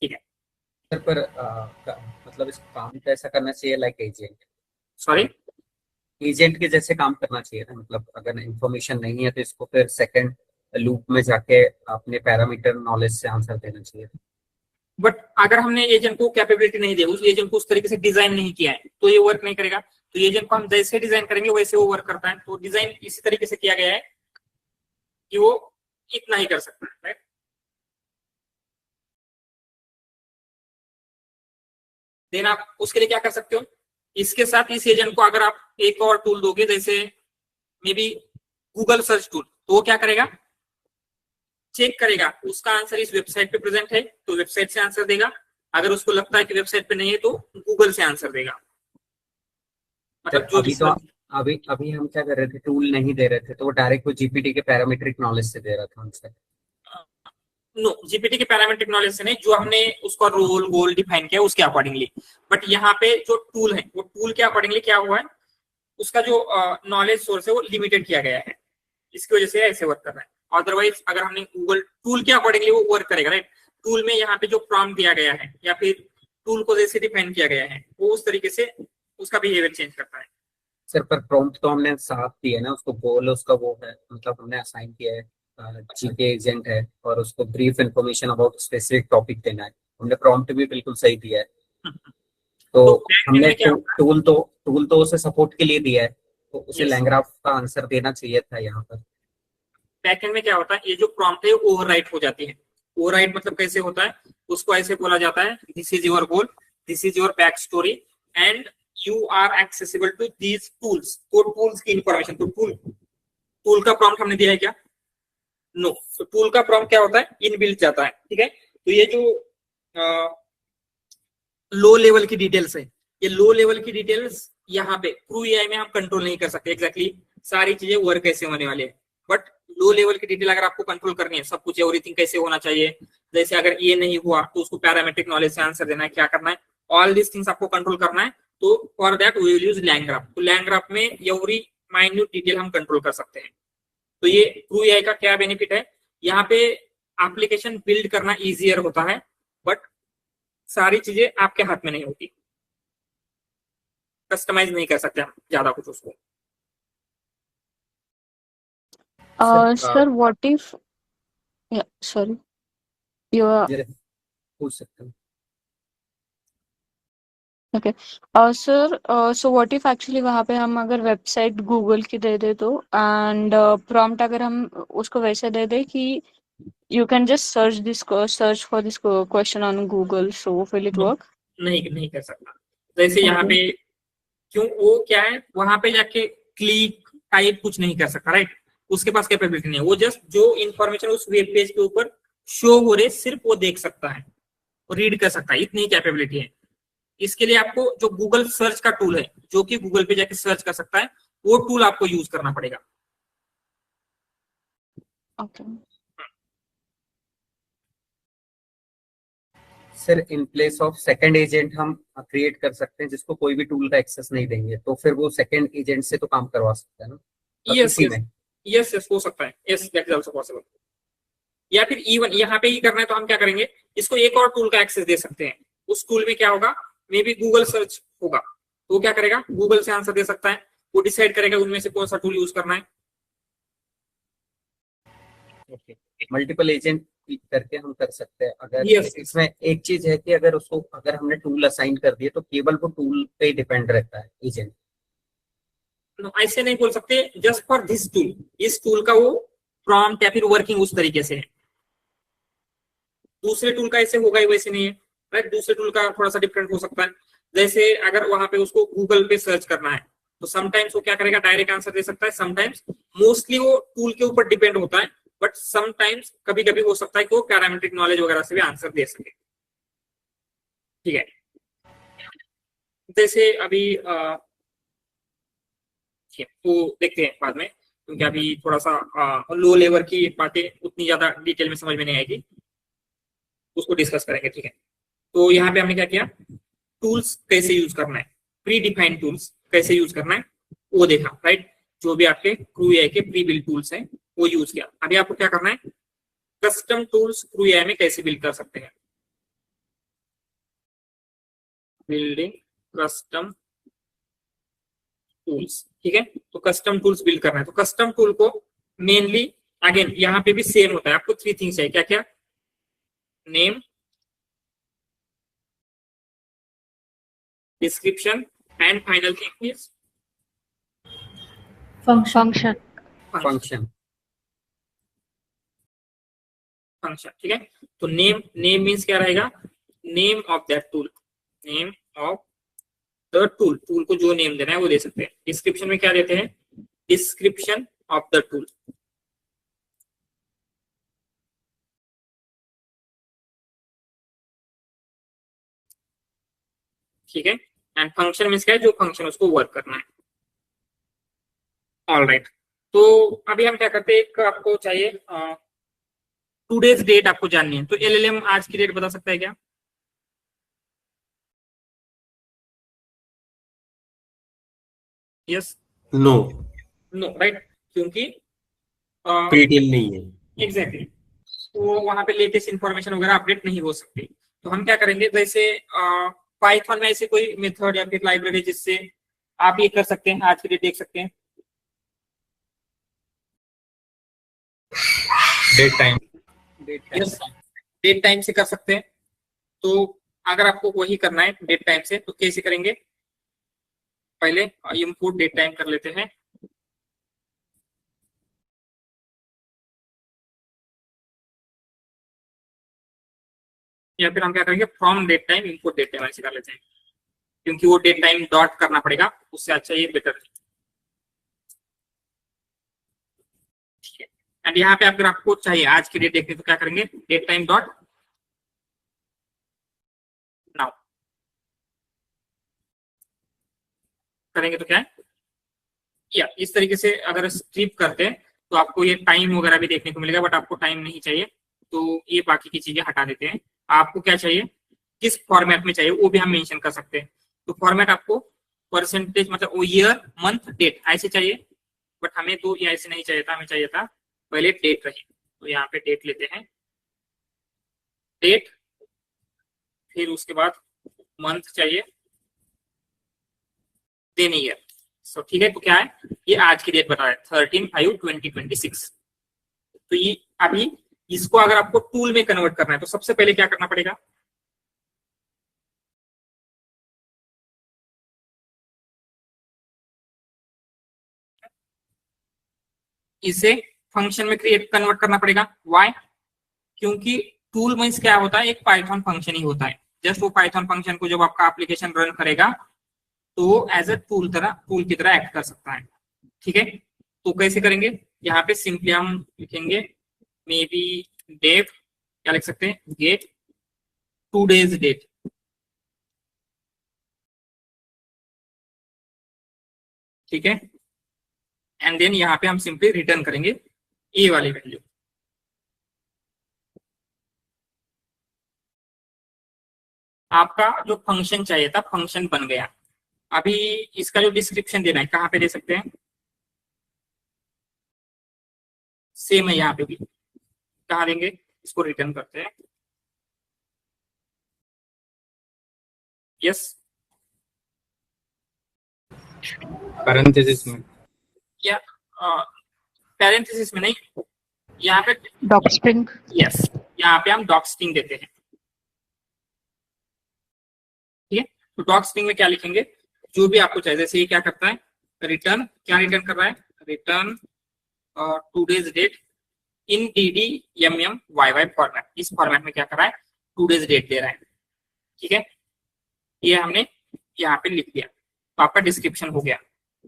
Speaker 1: ठीक है।
Speaker 6: सर पर मतलब इस काम को ऐसा करना चाहिए लाइक एजेंट,
Speaker 1: सॉरी,
Speaker 6: एजेंट के जैसे काम करना चाहिए ना, मतलब अगर इंफॉर्मेशन नहीं है तो इसको फिर सेकंड लूप में जाके अपने पैरामीटर नॉलेज से आंसर देना चाहिए।
Speaker 1: बट अगर हमने एजेंट को कैपेबिलिटी नहीं दी, उस एजेंट को उस तरीके से डिजाइन नहीं किया है, तो ये वर्क नहीं करेगा। तो एजेंट को हम जैसे डिजाइन करेंगे वैसे वो वर्क करता है। तो डिजाइन इसी तरीके से किया गया है कि वो इतना ही कर सकता है, राइट। देन आप उसके लिए क्या कर सकते हो, इसके साथ इस एजेंट को अगर आप एक और टूल दोगे, जैसे may be Google search tool, तो वो क्या करेगा, चेक करेगा उसका आंसर इस वेबसाइट पे प्रेजेंट है तो वेबसाइट से आंसर देगा, अगर उसको लगता है कि वेबसाइट पे नहीं है तो गूगल से आंसर देगा। मतलब जो
Speaker 6: अभी तो अभी हम क्या कर रहे थे, टूल नहीं दे रहे थे तो वो डायरेक्ट वो जीपीटी के पैरामीट्रिक नॉलेज से दे रहा था आंसर।
Speaker 1: नो, जीपीटी के पैरामीट्रिक नॉलेज से नहीं, जो हमने उसका रोल गोल डिफाइन किया उसके अकॉर्डिंगली। बट यहाँ पे जो टूल है वो टूल के अकॉर्डिंगली क्या हुआ है, उसका जो नॉलेज सोर्स है वो लिमिटेड किया गया है, इसकी वजह से ऐसे वर्क कर रहा है। अदरवाइज अगर हमने गूगल टूल के अकॉर्डिंगली वो वर्क करेगा, राइट। टूल में यहाँ पे जो प्रॉम्प्ट दिया गया है या फिर टूल को जैसे डिफाइन किया गया है वो उस तरीके से उसका बिहेवियर चेंज करता है।
Speaker 6: सर पर प्रॉम्प्ट तो हमने साफ दिया है ना, उसको गोल उसका वो है, मतलब हमने असाइन किया है जीके एजेंट है और उसको brief information about specific topic देना है, हमने प्रॉम्प्ट भी बिल्कुल सही दिया है। तो हमने टूल तो उसे सपोर्ट के लिए दिया है, तो उसे लैंग्राफ का आंसर देना चाहिए था यहाँ पर।
Speaker 1: बैकएंड में क्या होता है, ये जो प्रॉम्प्ट है ओवरराइट हो जाती है। ओवरराइट मतलब कैसे होता है, उसको ऐसे बोला जाता है, this is your goal, this is your backstory and you are accessible to these tools. तो टूल्स की इंफॉर्मेशन, तो टूल का प्रॉम्प्ट हमने दिया है क्या, नो। तो टूल का प्रॉम्प्ट क्या होता है, इनबिल्ट जाता है, ठीक है। तो ये जो लो लेवल की डिटेल्स है, ये लो लेवल की डिटेल्स यहाँ पे थ्रू एआई में हम कंट्रोल नहीं कर सकते एग्जैक्टली सारी चीजें वर्क कैसे होने वाले हैं। बट लो लेवल की डिटेल अगर आपको कंट्रोल करनी है, सब कुछ एवरीथिंग कैसे होना चाहिए, जैसे अगर ये नहीं हुआ तो उसको पैरामेट्रिक नॉलेज से आंसर देना है, क्या करना है, ऑल दिस थिंग्स आपको कंट्रोल करना है। तो for that we will use LangGraph. तो लैंग्राफ में एवरी माइन्यूट डिटेल हम कंट्रोल कर सकते हैं। तो ये थ्रू एआई का क्या बेनिफिट है, यहाँ पे एप्लीकेशन बिल्ड करना इजियर होता है, बट सारी चीजें आपके हाथ में नहीं होती, कस्टमाइज नहीं कर सकते हम ज्यादा कुछ उसको।
Speaker 2: Sir, what if, yeah, sorry, you are
Speaker 6: पूछ सकते हैं।
Speaker 2: okay. Sir, so what if actually वहाँ पे हम अगर वेबसाइट गूगल की दे दे तो, एंड प्रॉम्प्ट अगर हम उसको वैसे दे दे कि you can just search for this question on Google, so will it work?
Speaker 1: नहीं कर सकता। जैसे यहाँ पे क्यों, वो क्या है, वहां पे जाके क्लिक टाइप कुछ नहीं कर सकता, राइट। उसके पास कैपेबिलिटी नहीं है, वो जस्ट जो इंफॉर्मेशन उस वेब पेज के ऊपर शो हो रहे सिर्फ वो देख सकता है, रीड कर सकता है, इतनी कैपेबिलिटी है। इसके लिए आपको जो गूगल सर्च का टूल है, जो कि गूगल पे जाके सर्च कर सकता है, वो टूल आपको यूज करना पड़ेगा।
Speaker 2: Okay.
Speaker 6: Sir in place of second agent हम क्रिएट कर सकते हैं जिसको कोई भी टूल का एक्सेस नहीं देंगे, तो फिर वो सेकंड एजेंट से तो काम करवा सकता है ना।
Speaker 1: यस हो सकता है, yes that is also possible. या फिर इवन यहाँ पे ही करना है तो हम क्या करेंगे, इसको एक और टूल का एक्सेस दे सकते हैं। उस टूल में क्या होगा, मे बी गूगल सर्च होगा, तो वो क्या करेगा, गूगल से आंसर दे सकता है, वो डिसाइड करेगा उनमें से कौन सा टूल यूज करना है।
Speaker 6: मल्टीपल एजेंट करके हम कर सकते हैं। अगर
Speaker 1: Yes.
Speaker 6: इसमें एक चीज है कि अगर हमने टूल असाइन कर दिए तो केवल वो टूल पे ही डिपेंड रहता है एजेंट।
Speaker 1: ऐसे नहीं बोल सकते जस्ट फॉर दिस टूल, इस टूल का वो प्रॉम्प्ट या फिर वर्किंग उस तरीके से है। दूसरे टूल का ऐसे होगा ही वैसे नहीं है, राइट। दूसरे टूल का थोड़ा सा डिफरेंट हो सकता है। जैसे अगर वहां पे उसको गूगल पे सर्च करना है तो समटाइम्स वो क्या करेगा, डायरेक्ट आंसर दे सकता है, समटाइम्स मोस्टली वो टूल के ऊपर डिपेंड होता है, बट समटाइम्स कभी कभी हो सकता है कि वो पैरामेट्रिक नॉलेज वगैरह से भी आंसर दे सके, ठीक है। जैसे अभी तो देखते हैं बाद में, क्योंकि अभी थोड़ा सा लो लेवल की बातें उतनी ज्यादा डिटेल में समझ में नहीं आएगी, उसको डिस्कस करेंगे, ठीक है। तो यहाँ पे हमने क्या किया, टूल्स कैसे यूज करना है, प्री डिफाइंड टूल्स कैसे यूज करना है वो देखा, राइट। जो भी आपके क्रू एआई के प्री बिल्ड टूल्स हैं वो यूज किया। अभी आपको क्या करना है, कस्टम टूल्स क्रू एआई में कैसे बिल्ड कर सकते हैं। बिल्डिंग कस्टम टूल्स, ठीक है। तो कस्टम टूल्स बिल्ड करना है, तो कस्टम टूल को मेनली अगेन यहाँ पे भी सेम होता है, आपको 3 थिंग्स चाहिए, क्या क्या? Name, description and final thing is
Speaker 3: Function.
Speaker 6: Function.
Speaker 1: Function, ठीक है। तो नेम, नेम मीन्स क्या रहेगा? Name of that tool, name of the tool, tool को जो नेम देना है वो दे सकते हैं। डिस्क्रिप्शन में क्या देते हैं? डिस्क्रिप्शन ऑफ द टूल, ठीक है। एंड फंक्शन मीन्स क्या है? जो फंक्शन उसको वर्क करना है। ऑल राइट, तो अभी हम क्या करते हैं, एक आपको चाहिए टूडेज डेट आपको जाननी है, तो एलएलएम आज की डेट बता सकता है क्या? यस,
Speaker 6: नो,
Speaker 1: नो, राइट, क्योंकि
Speaker 6: पेटीएम नहीं है।
Speaker 1: एग्जैक्टली, तो वहां पे लेटेस्ट इंफॉर्मेशन वगैरह अपडेट नहीं हो सकती। तो हम क्या करेंगे, जैसे पाइथन में ऐसे कोई मेथड या फिर लाइब्रेरी जिससे आप ये कर सकते हैं, आज की डेट देख सकते हैं।
Speaker 6: Date time,
Speaker 1: yes, date time से कर सकते हैं। तो अगर आपको वही करना है डेट टाइम से, तो कैसे करेंगे? पहले इंपोर्ट डेट टाइम कर लेते हैं। या फिर हम क्या करेंगे, from date time import date time ऐसे कर लेते हैं, क्योंकि वो डेट टाइम डॉट करना पड़ेगा, उससे अच्छा ये बेटर है। एंड यहाँ पे अगर आपको चाहिए आज की डेट देखने, तो क्या करेंगे, डेट टाइम डॉट नाउ करेंगे, तो क्या है, या इस तरीके से अगर स्ट्रिप करते हैं तो आपको ये टाइम वगैरह भी देखने को मिलेगा, बट आपको टाइम नहीं चाहिए, तो ये बाकी की चीजें हटा देते हैं। आपको क्या चाहिए, किस फॉर्मेट में चाहिए, वो भी हम मेंशन कर सकते हैं। तो फॉर्मेट आपको परसेंटेज, मतलब वो ईयर मंथ डेट ऐसे चाहिए, बट हमें तो ये ऐसे नहीं चाहिए था, हमें चाहिए था पहले डेट रही। तो यहाँ पे डेट लेते हैं, डेट, फिर उसके बाद मंथ चाहिए, देन ईयर। सो ठीक है, तो क्या है, ये आज की डेट बता रहा है 13/5/2026। तो ये अभी इसको अगर आपको टूल में कन्वर्ट करना है, तो सबसे पहले क्या करना पड़ेगा, इसे फंक्शन में क्रिएट कन्वर्ट करना पड़ेगा। व्हाई? क्योंकि टूल मींस क्या होता है, एक पाइथन फंक्शन ही होता है। जस्ट वो पाइथन फंक्शन को जब आपका एप्लीकेशन रन करेगा तो वो एज ए टूल की तरह एक्ट कर सकता है, ठीक है। तो कैसे करेंगे, यहाँ पे सिंपली हम लिखेंगे मे बी डेव, क्या लिख सकते हैं, गेट टूडेज डेट, ठीक है। एंड देन यहाँ पे हम सिंपली रिटर्न करेंगे ए वाली वैल्यू। आपका जो फंक्शन चाहिए था, फंक्शन बन गया। अभी इसका जो डिस्क्रिप्शन देना है, कहाँ पे दे सकते हैं, सेम है यहाँ पे भी, कहाँ देंगे, इसको रिटर्न करते हैं। यस,
Speaker 6: पैरेंथेसिस में,
Speaker 1: या पैरेंथेसिस में नहीं, यहाँ पे
Speaker 2: डॉक स्ट्रिंग।
Speaker 1: यस, यहाँ पे हम डॉक स्ट्रिंग देते हैं, ठीक है। तो डॉक स्ट्रिंग में क्या लिखेंगे, जो भी आपको चाहिए। जैसे ये क्या करता है, रिटर्न, क्या रिटर्न कर रहा है, रिटर्न टूडेज डेट इन DDMMYY फॉर्मेट। इस फॉर्मेट में क्या कर रहा है, टूडेज डेट दे रहा है, ठीक है। ये हमने यहाँ पे लिख दिया, तो आपका डिस्क्रिप्शन हो गया,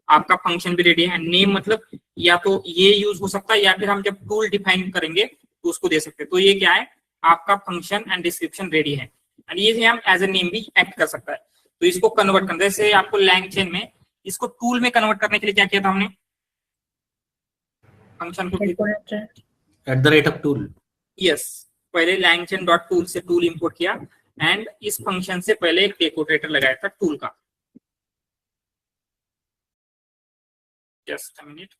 Speaker 1: आपका फंक्शन भी रेडी है। नेम मतलब या तो ये यूज हो सकता है, या फिर हम जब टूल डिफाइन करेंगे तो उसको दे सकते हैं। तो ये क्या है, आपका फंक्शन एंड डिस्क्रिप्शन रेडी है, एंड ये हम एज ए नेम भी एक्ट कर सकता है। तो इसको कन्वर्ट करना, जैसे आपको लैंगचेन में इसको टूल में कन्वर्ट करने के लिए क्या किया था हमने, फंक्शन को
Speaker 6: @tool,
Speaker 1: यस, पहले लैंगचेन डॉट टूल से टूल इंपोर्ट किया, एंड इस फंक्शन से पहले एक डेकोरेटर लगाया था टूल का। जस्ट अ मिनट,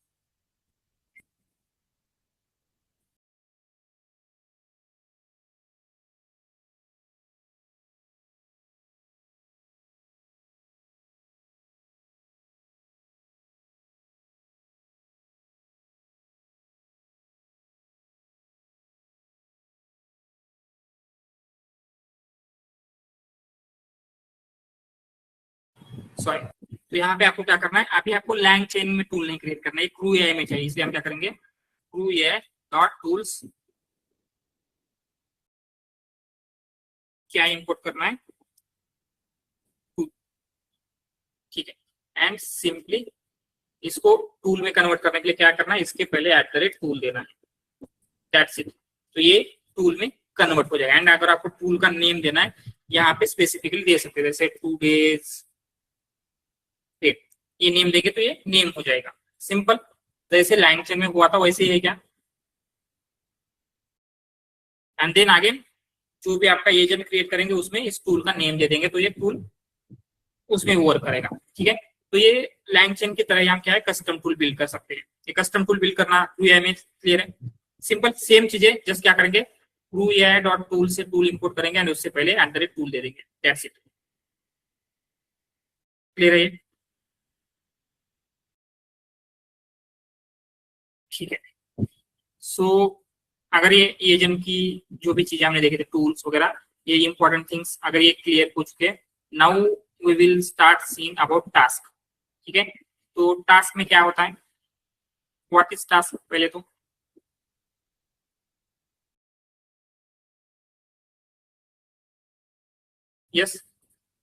Speaker 1: सॉरी, तो यहाँ पे आपको क्या करना है, अभी आपको लैंग चेन में टूल नहीं क्रिएट करना है, क्रू एआई में चाहिए, इसलिए हम क्या करेंगे, क्रू एआई डॉट टूल्स, क्या इंपोर्ट करना है, ठीक है, एंड सिंपली इसको टूल में कन्वर्ट करने के लिए क्या करना है, इसके पहले @टूल देना है, दैट्स इट। तो ये टूल में कन्वर्ट हो जाएगा। एंड अगर आपको टूल का नेम देना है, यहाँ पे स्पेसिफिकली दे सकते हैं, जैसे 2 days, ये नेम देंगे तो ये नेम हो जाएगा, सिंपल। जैसे लाइन चेन में हुआ था वैसे ही है क्या। एंड देन आगे जो भी आपका एजेंट क्रिएट करेंगे उसमें इस टूल का नेम दे देंगे, तो ये टूल उसमें वर्क करेगा, ठीक है। तो ये लाइन चेन की तरह यहाँ क्या है, कस्टम टूल बिल्ड कर सकते हैं। ये कस्टम टूल बिल्ड करना UI में क्लियर है, सिंपल सेम चीजें, जस्ट क्या करेंगे, क्रू डॉट टूल से टूल इंपोर्ट करेंगे एंड उससे पहले @टूल दे देंगे, दैट्स इट, क्लियर है ये, ठीक है। सो अगर ये एजेंट की जो भी चीजें हमने देखे थे, टूल्स वगैरह, ये इंपॉर्टेंट थिंग्स अगर ये क्लियर हो चुके, now we will start seeing about task, ठीक है। तो टास्क में क्या होता है, व्हाट इज टास्क, पहले तो यस,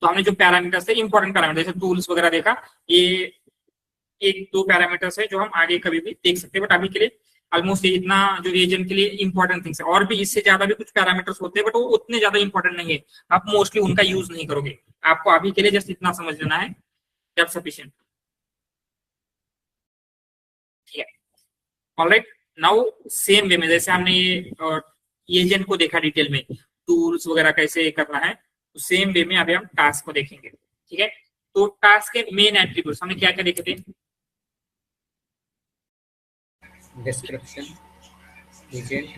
Speaker 1: तो हमने जो पैरामीटर्स थे, इंपॉर्टेंट पैरामीटर, जैसे टूल्स वगैरह देखा, ये 1-2 पैरामीटर्स है जो हम आगे कभी भी देख सकते हैं, बट अभी के लिए ऑलमोस्ट इतना जो एजेंट के लिए इंपॉर्टेंट थिंग्स है। और भी इससे ज्यादा भी कुछ पैरामीटर्स होते हैं, बट वो उतने ज्यादा इंपॉर्टेंट नहीं है, आप मोस्टली उनका यूज नहीं करोगे। आपको अभी के लिए जस्ट इतना समझ लेना है, दैट्स सफिशिएंट, ठीक है। ऑलराइट, नाउ सेम वे में जैसे हमने ये एजेंट को देखा डिटेल में, टूल्स वगैरह कैसे करना है, तो सेम वे में अभी हम टास्क को देखेंगे, ठीक है। तो टास्क के मेन एट्रीब्यूट्स हमने क्या क्या देखे थे,
Speaker 6: description, agent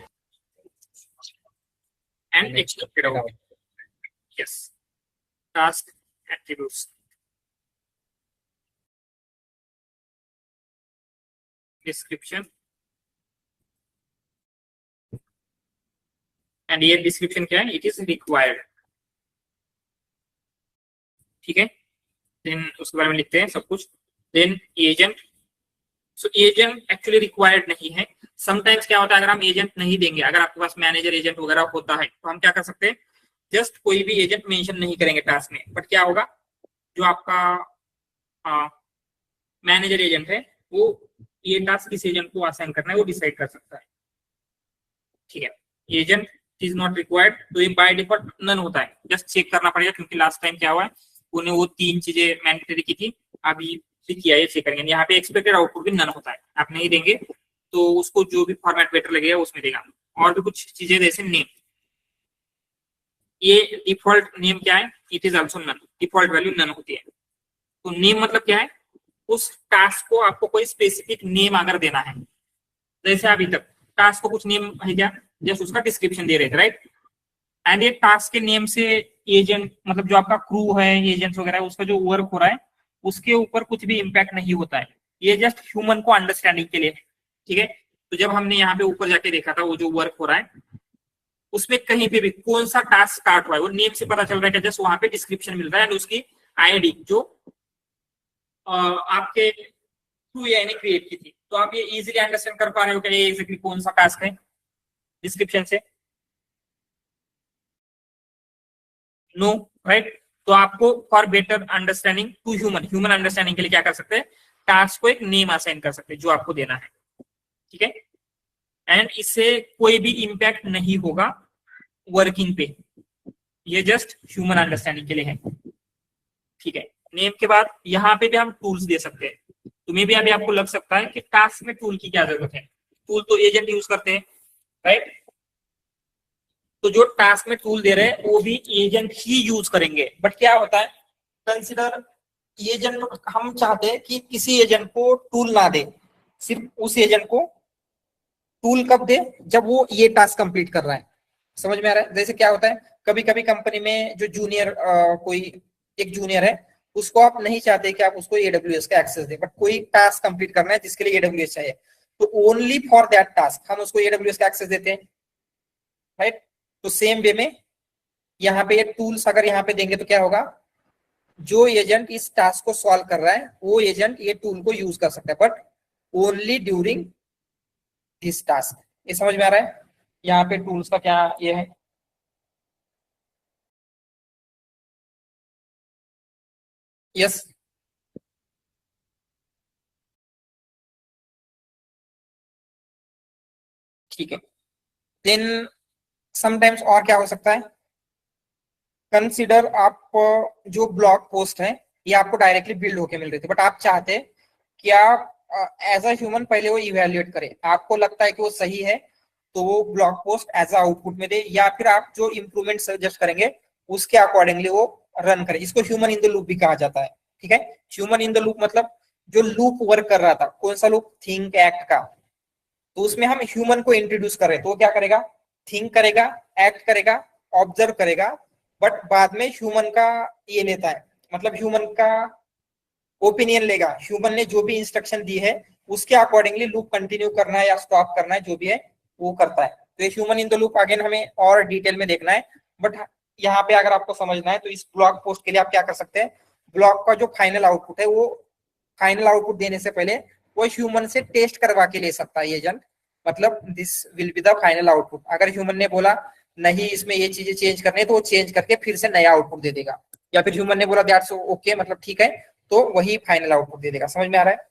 Speaker 1: and expected output, yes, task attributes, description, and ये डिस्क्रिप्शन क्या है, इट इज रिक्वायर्ड, ठीक है। देन उसके बारे में लिखते हैं सब कुछ। देन एजेंट, सो एजेंट एक्चुअली रिक्वायर्ड नहीं है। समटाइम्स क्या होता है, अगर हम एजेंट नहीं देंगे, अगर आपके पास मैनेजर एजेंट वगैरह होता है, तो हम क्या कर सकते हैं, जस्ट कोई भी एजेंट मेंशन नहीं करेंगे टास्क में, बट क्या होगा, जो आपका मैनेजर एजेंट है वो ये टास्क किस एजेंट को असाइन करना है वो डिसाइड कर सकता है, ठीक है। एजेंट इज नॉट रिक्वायर्ड, तो ये बाय डिफॉल्ट नन होता है, जस्ट चेक करना पड़ेगा, क्योंकि लास्ट टाइम क्या हुआ है, उन्हें वो 3 चीजें मैंडेटरी की थी, अभी किया है, चेक करेंगे। यहाँ पे एक्सपेक्टेड आउटपुट भी नन होता है, आप नहीं देंगे तो उसको जो भी फॉर्मेट बेटर लगेगा उसमें देगा। और भी कुछ चीजें जैसे नेम, ये डिफॉल्ट नेम क्या है, it is also none, default value none होती है। तो नेम मतलब क्या है, उस टास्क को आपको कोई स्पेसिफिक नेम अगर देना है, जैसे अभी तक टास्क को कुछ नेम है क्या, जस्ट उसका डिस्क्रिप्शन दे रहे थे, राइट। एंड ये टास्क के नेम से एजेंट, मतलब जो आपका क्रू है, एजेंट्स वगैरह, उसका जो वर्क हो रहा है उसके ऊपर कुछ भी इम्पैक्ट नहीं होता है, ये जस्ट ह्यूमन को अंडरस्टैंडिंग के लिए, ठीक है। तो जब हमने यहाँ पे ऊपर जाके देखा था, वो जो वर्क हो रहा है उसमें कहीं पे भी कौन सा टास्क स्टार्ट हुआ है वो नेम से पता चल रहा है कि जस्ट वहां पे डिस्क्रिप्शन मिल रहा है, एंड उसकी आईडी जो आपके थ्रू एआई ने क्रिएट की थी। तो आप ये इजीली अंडरस्टैंड कर पा रहे हो कि ये एग्जैक्टली कौन सा टास्क है डिस्क्रिप्शन से, नो, राइट। तो आपको for better understanding to human understanding के लिए क्या कर सकते हैं, टास्क को एक नेम असाइन कर सकते हैं जो आपको देना है, ठीक है। एंड इससे कोई भी इंपैक्ट नहीं होगा वर्किंग पे, ये जस्ट ह्यूमन अंडरस्टैंडिंग के लिए है, ठीक है। नेम के बाद यहाँ पे भी हम टूल्स दे सकते हैं। तुम्हें भी अभी आपको लग सकता है कि टास्क में टूल की क्या जरूरत है, टूल तो एजेंट यूज करते हैं, राइट। तो जो टास्क में टूल दे रहे हैं वो भी एजेंट ही यूज करेंगे, बट क्या होता है, कंसिडर एजेंट, हम चाहते हैं कि किसी एजेंट को टूल ना दे, सिर्फ उस एजेंट को टूल कब दे, जब वो ये टास्क कंप्लीट कर रहा है। समझ में आ रहा है, जैसे क्या होता है, कभी कभी कंपनी में जो जूनियर कोई एक जूनियर है, उसको आप नहीं चाहते कि आप उसको AWS का एक्सेस दें, बट कोई टास्क कंप्लीट करना है जिसके लिए AWS चाहिए, तो ओनली फॉर दैट टास्क हम उसको AWS का एक्सेस देते हैं, राइट। तो सेम वे में यहाँ पे ये टूल्स अगर यहाँ पे देंगे तो क्या होगा,
Speaker 7: जो एजेंट इस टास्क को सॉल्व कर रहा है वो एजेंट ये टूल को यूज कर सकता है, but only during this task. ये समझ में आ रहा है? यहाँ पे टूल्स का क्या ये है। यस, ठीक है। देन समटाइम्स और क्या हो सकता है, कंसिडर आप जो ब्लॉग पोस्ट है ये आपको डायरेक्टली बिल्ड होके मिल रही थी, बट आप चाहते हैं कि आप एज अ ह्यूमन पहले वो इवेल्युएट करें, आपको लगता है कि वो सही है तो वो blog post as a output में दे, या फिर आप जो इम्प्रूवमेंट सजेस्ट करेंगे उसके अकॉर्डिंगली वो रन करे। इसको ह्यूमन इन द लूप भी कहा जाता है। ठीक है, ह्यूमन इन द लूप मतलब जो लूप वर्क कर रहा था, कौन सा लूप, थिंक एक्ट का, तो उसमें हम ह्यूमन को इंट्रोड्यूस कर रहे हैं, तो वो क्या करेगा, थिंक करेगा, एक्ट करेगा, ऑब्जर्व करेगा, बट बाद में ह्यूमन का ये लेता है, मतलब ह्यूमन का ओपिनियन लेगा, ह्यूमन ने जो भी इंस्ट्रक्शन दी है उसके अकॉर्डिंगली लूप कंटिन्यू करना है या स्टॉप करना है, जो भी है वो करता है। तो ये human in the loop again हमें और डिटेल में देखना है, बट यहाँ पे अगर आपको समझना है तो इस ब्लॉग पोस्ट के लिए आप क्या कर सकते हैं, ब्लॉग का जो फाइनल आउटपुट है वो फाइनल आउटपुट देने से पहले वो ह्यूमन से टेस्ट करवा के ले सकता है एजेंट, मतलब this will be the final output. अगर ह्यूमन ने बोला नहीं इसमें ये चीजें चेंज करनी है तो वो चेंज करके फिर से नया आउटपुट दे देगा, या फिर ह्यूमन ने बोला दैट्स ओके मतलब ठीक है तो वही फाइनल आउटपुट दे देगा। समझ में आ रहा है?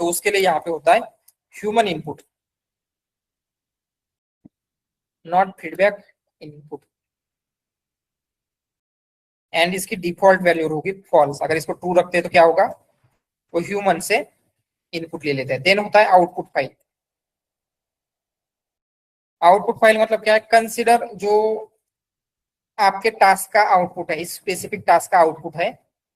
Speaker 7: तो उसके लिए यहाँ पे होता है human input, not feedback input, and इसकी डिफॉल्ट वैल्यू होगी फॉल्स। अगर इसको ट्रू रखते हैं तो क्या होगा, वो ह्यूमन से इनपुट ले लेते हैं। देन होता है आउटपुट फाइल। आउटपुट फाइल मतलब क्या है, कंसिडर जो आपके टास्क का आउटपुट है, इस स्पेसिफिक टास्क का आउटपुट है,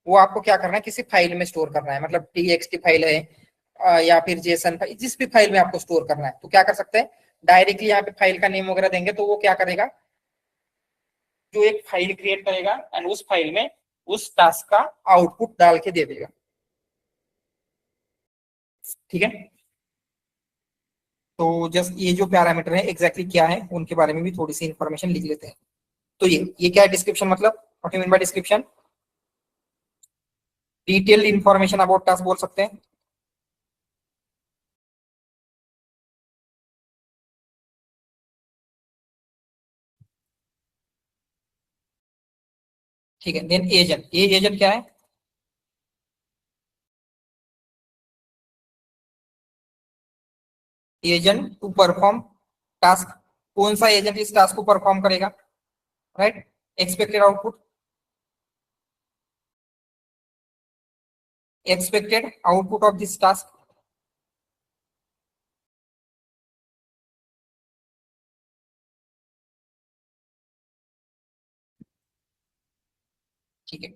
Speaker 7: वो आपको क्या करना है, किसी फाइल में स्टोर करना है, मतलब txt फाइल है या फिर जेसन फाइल, जिस भी फाइल में आपको स्टोर करना है, तो क्या कर सकते हैं, डायरेक्टली यहाँ पे फाइल का नेम वगैरह देंगे तो वो क्या करेगा, जो एक फाइल क्रिएट करेगा एंड उस फाइल में उस टास्क का आउटपुट डाल के दे देगा। ठीक है, तो जस्ट ये जो पैरामीटर है एग्जैक्टली क्या है उनके बारे में भी थोड़ी सी इंफॉर्मेशन लिख लेते हैं। तो ये क्या है डिस्क्रिप्शन, मतलब what you mean by description, detailed information about task बोल सकते हैं। ठीक है, देन एजेंट, ये एजेंट क्या है, एजेंट टू परफॉर्म टास्क, कौन सा एजेंट इस टास्क को परफॉर्म करेगा, right, expected output, expected output of this task, ठीक है।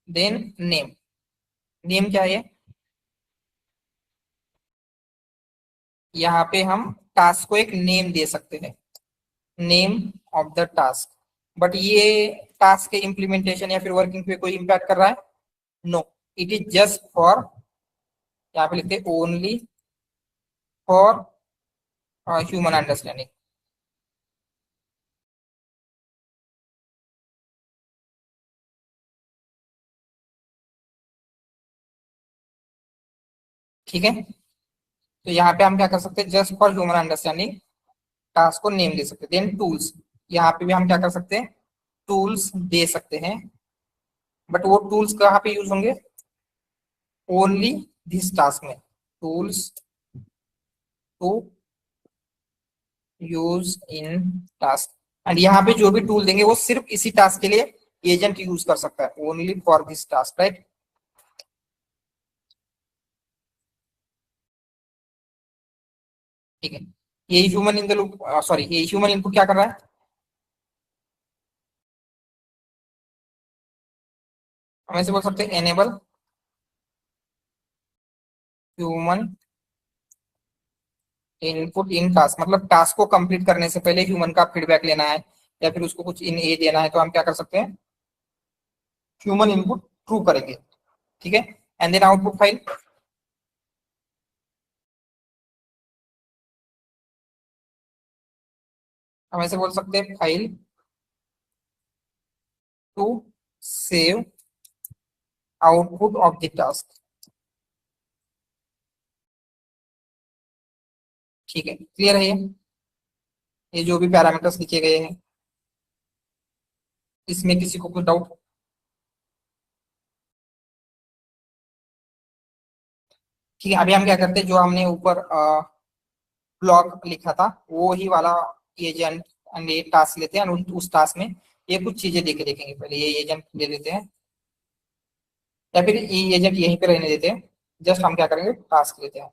Speaker 7: देन नेम, नेम क्या है, यहाँ पे हम टास्क को एक नेम दे सकते हैं, name of the task, but ये टास्क के इम्प्लीमेंटेशन या फिर वर्किंग पे कोई इम्पैक्ट कर रहा है, no, it is just for, यहाँ पे लिखते हैं ओनली फॉर ह्यूमन अंडरस्टैंडिंग। ठीक है, तो यहाँ पे हम क्या कर सकते हैं, just for human understanding task को नेम दे सकते हैं। देन टूल्स, यहाँ पे भी हम क्या कर सकते हैं, टूल्स दे सकते हैं, बट वो टूल्स कहाँ पे यूज होंगे, ओनली दिस टास्क में, tools to use in task, and यहाँ पे जो भी टूल देंगे वो सिर्फ इसी टास्क के लिए एजेंट यूज कर सकता है, only for this task, right. ठीक है, ये human in the loop, sorry ये ह्यूमन इनपुट क्या कर रहा है, हम ऐसे बोल सकते हैं एनेबल ह्यूमन इनपुट इन टास्क, मतलब टास्क को कंप्लीट करने से पहले ह्यूमन का फीडबैक लेना है या फिर उसको कुछ इन ए देना है, तो हम क्या कर सकते हैं, ह्यूमन इनपुट ट्रू करेंगे। ठीक है, एंड देन आउटपुट फाइल, हम ऐसे बोल सकते हैं file to save output of the task. ठीक है, क्लियर है ये जो भी पैरामीटर्स लिखे गए हैं, इसमें किसी को कोई डाउट? ठीक है, अभी हम क्या करते हैं, जो हमने ऊपर ब्लॉक लिखा था वो ही वाला एजेंट एंड ये टास्क लेते हैं, और उस टास्क में ये कुछ चीजें देखेंगे। पहले ये एजेंट ले लेते हैं, या फिर ये एजेंट यहीं पे रहने देते हैं। जस्ट हम क्या करेंगे, टास्क लेते हैं।